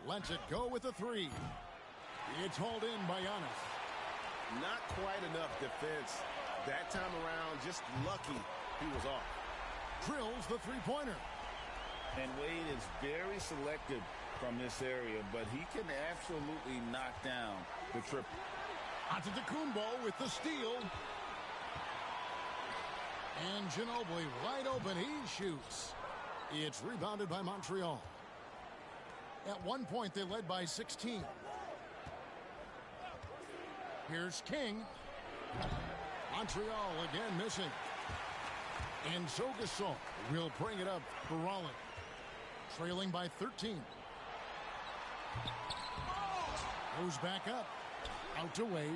Lets it go with a three. It's hauled in by Giannis. Not quite enough defense that time around. Just lucky he was off. Drills the three-pointer. And Wade is very selective from this area, but he can absolutely knock down the triple. Antetokounmpo with the steal. And Ginobili wide open. He shoots. It's rebounded by Montreal. At one point, they led by 16. Here's King. Montreal again missing. And so Gasol will bring it up for Rollins. Trailing by 13. Goes back up. Out to Wade.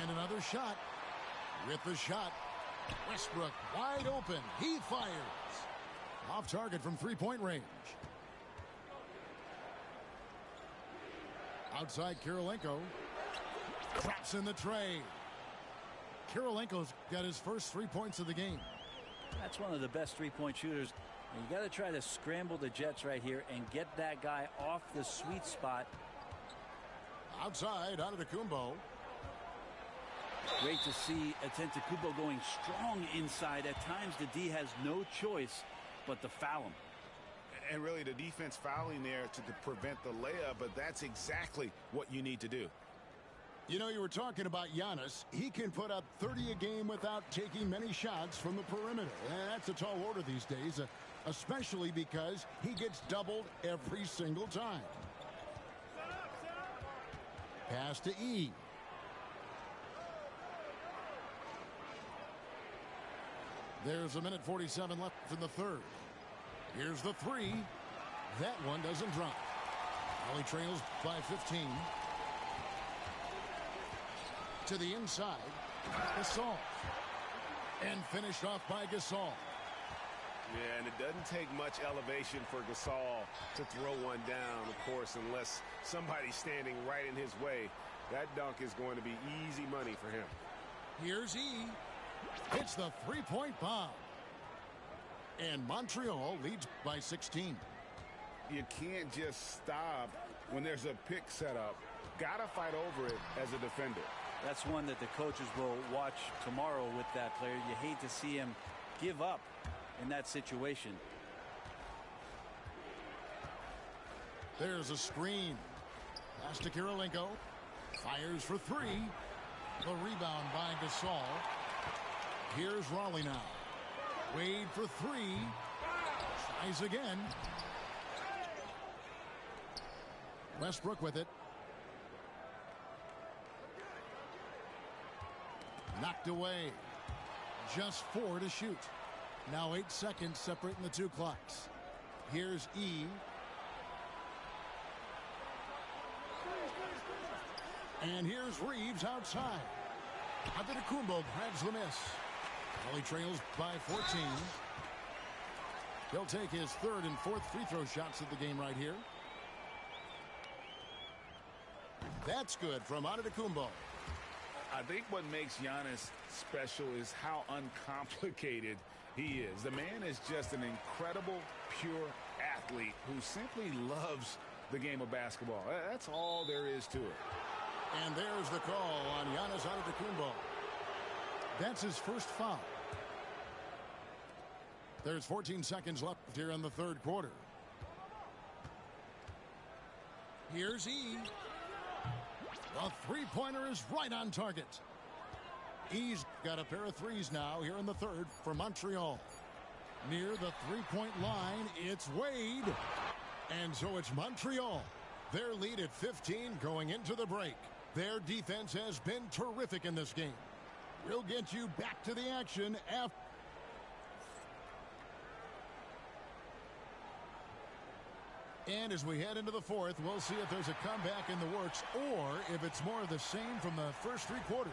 And another shot. With the shot. Westbrook wide open. He fires. Off target from three-point range. Outside Kirilenko. Traps in the tray. Kirilenko's got his first 3 points of the game. That's one of the best three-point shooters. And you got to try to scramble the Jets right here and get that guy off the sweet spot. Outside, Antetokounmpo. Great to see Antetokounmpo going strong inside. At times, the D has no choice but to foul him. And really, the defense fouling there to prevent the layup, but that's exactly what you need to do. You know, you were talking about Giannis. He can put up 30 a game without taking many shots from the perimeter. And that's a tall order these days, especially because he gets doubled every single time. Pass to E. There's a minute 47 left in the third. Here's the three. That one doesn't drop. Valley trails by 15. To the inside. Gasol. And finished off by Gasol. Yeah, and it doesn't take much elevation for Gasol to throw one down, of course, unless somebody's standing right in his way. That dunk is going to be easy money for him. Here's E. Hits the three-point bomb. And Montreal leads by 16. You can't just stop when there's a pick set up. Gotta fight over it as a defender. That's one that the coaches will watch tomorrow with that player. You hate to see him give up in that situation. There's a screen. Pass to Kirilenko. Fires for three. The rebound by Gasol. Here's Raleigh now. Wade for three. Tries again. Westbrook with it. Knocked away. Just 4 to shoot. Now 8 seconds separating the two clocks. Here's E. And here's Reeves outside. Antetokounmpo grabs the miss. Raleigh trails by 14. He'll take his third and fourth free throw shots of the game right here. That's good from Antetokounmpo. I think what makes Giannis special is how uncomplicated he is. The man is just an incredible, pure athlete who simply loves the game of basketball. That's all there is to it. And there's the call on Giannis Antetokounmpo. That's his first foul. There's 14 seconds left here in the third quarter. Here's E. The three-pointer is right on target. E's got a pair of threes now here in the third for Montreal. Near the three-point line, it's Wade. And so it's Montreal. Their lead at 15 going into the break. Their defense has been terrific in this game. We'll get you back to the action after. And as we head into the fourth, we'll see if there's a comeback in the works or if it's more of the same from the first three quarters.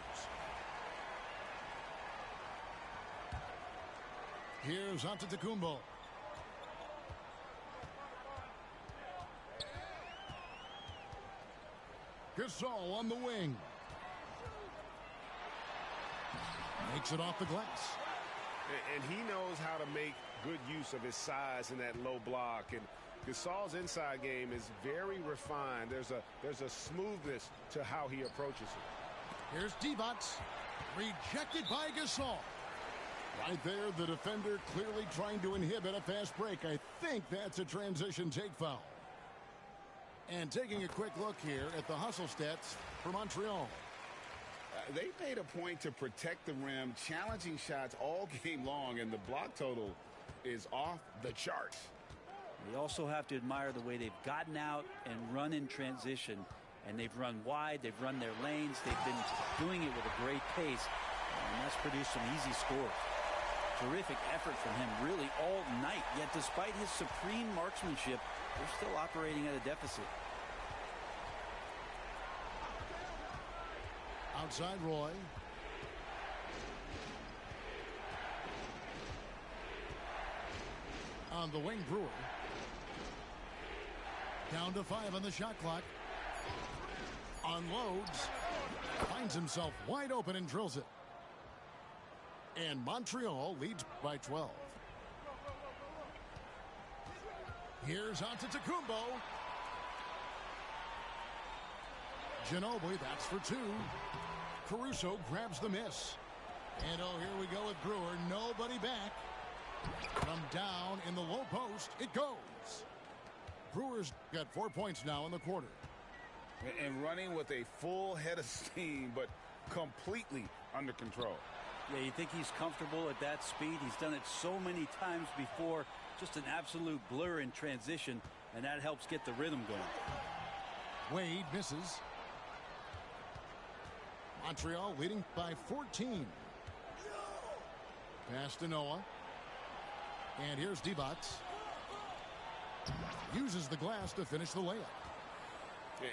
Here's Antetokounmpo. Gasol on the wing. Makes it off the glass. And he knows how to make good use of his size in that low block. And Gasol's inside game is very refined. There's a smoothness to how he approaches it. Here's Divac. Rejected by Gasol. Right there, the defender clearly trying to inhibit a fast break. I think that's a transition take foul. And taking a quick look here at the hustle stats for Montreal. They made a point to protect the rim, challenging shots all game long, and the block total is off the charts. You also have to admire the way they've gotten out and run in transition. And they've run wide, they've run their lanes, they've been doing it with a great pace. And that's produced some easy scores. Terrific effort from him really all night. Yet despite his supreme marksmanship, they're still operating at a deficit. Outside Roy. On the wing, Brewer. Down to 5 on the shot clock. Unloads. Finds himself wide open and drills it. And Montreal leads by 12. Here's Antetokounmpo. Ginobili, that's for 2. Caruso grabs the miss. And oh, here we go with Brewer. Nobody back. From down in the low post, it goes. Brewers got 4 points now in the quarter. And running with a full head of steam, but completely under control. Yeah, you think he's comfortable at that speed. He's done it so many times before. Just an absolute blur in transition, and that helps get the rhythm going. Wade misses. Montreal leading by 14. Pass to Noah. And here's Divac. Uses the glass to finish the layup.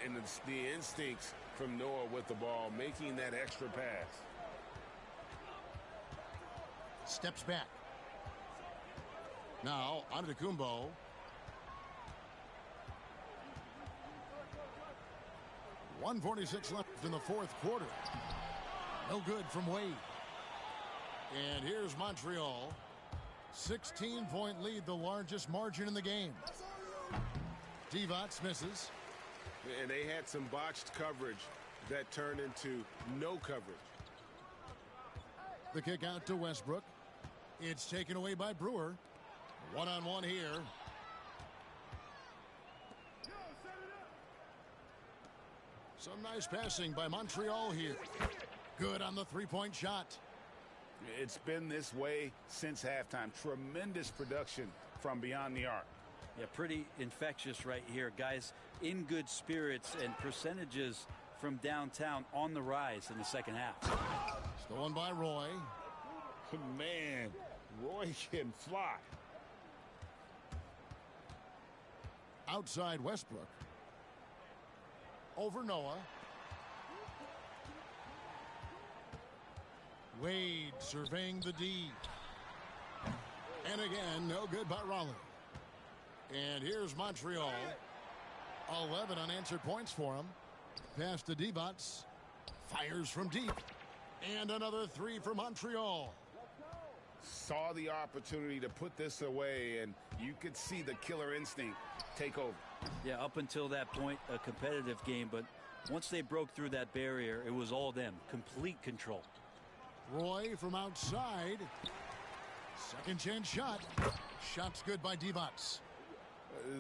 And the instincts from Noah with the ball, making that extra pass. Steps back. Now, Antetokounmpo. .146 left in the fourth quarter. No good from Wade. And here's Montreal. 16-point lead, the largest margin in the game. Divac misses. And they had some botched coverage that turned into no coverage. The kick out to Westbrook. It's taken away by Brewer. One-on-one here. Some nice passing by Montreal here. Good on the three-point shot. It's been this way since halftime. Tremendous production from beyond the arc. Yeah, pretty infectious right here. Guys in good spirits and percentages from downtown on the rise in the second half. Stolen by Roy. Man, Roy can fly. Outside Westbrook. Over Noah. Wade surveying the D. And again, no good by Raleigh. And here's Montreal. 11 unanswered points for him. Pass to Divac. Fires from deep. And another three for Montreal. Saw the opportunity to put this away, and you could see the killer instinct take over. Yeah, up until that point, a competitive game, but once they broke through that barrier, it was all them. Complete control. Roy from outside. Second chance shot. Shot's good by Divac.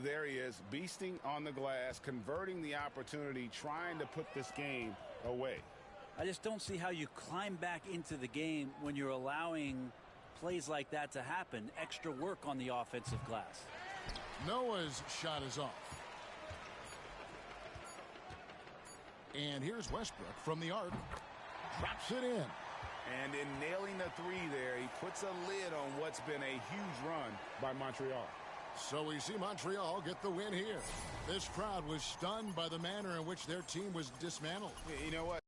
There he is, beasting on the glass, converting the opportunity, trying to put this game away. I just don't see how you climb back into the game when you're allowing plays like that to happen. Extra work on the offensive glass. Noah's shot is off. And here's Westbrook from the arc. Drops it in. And in nailing the three there, he puts a lid on what's been a huge run by Montreal. So we see Montreal get the win here. This crowd was stunned by the manner in which their team was dismantled. You know what?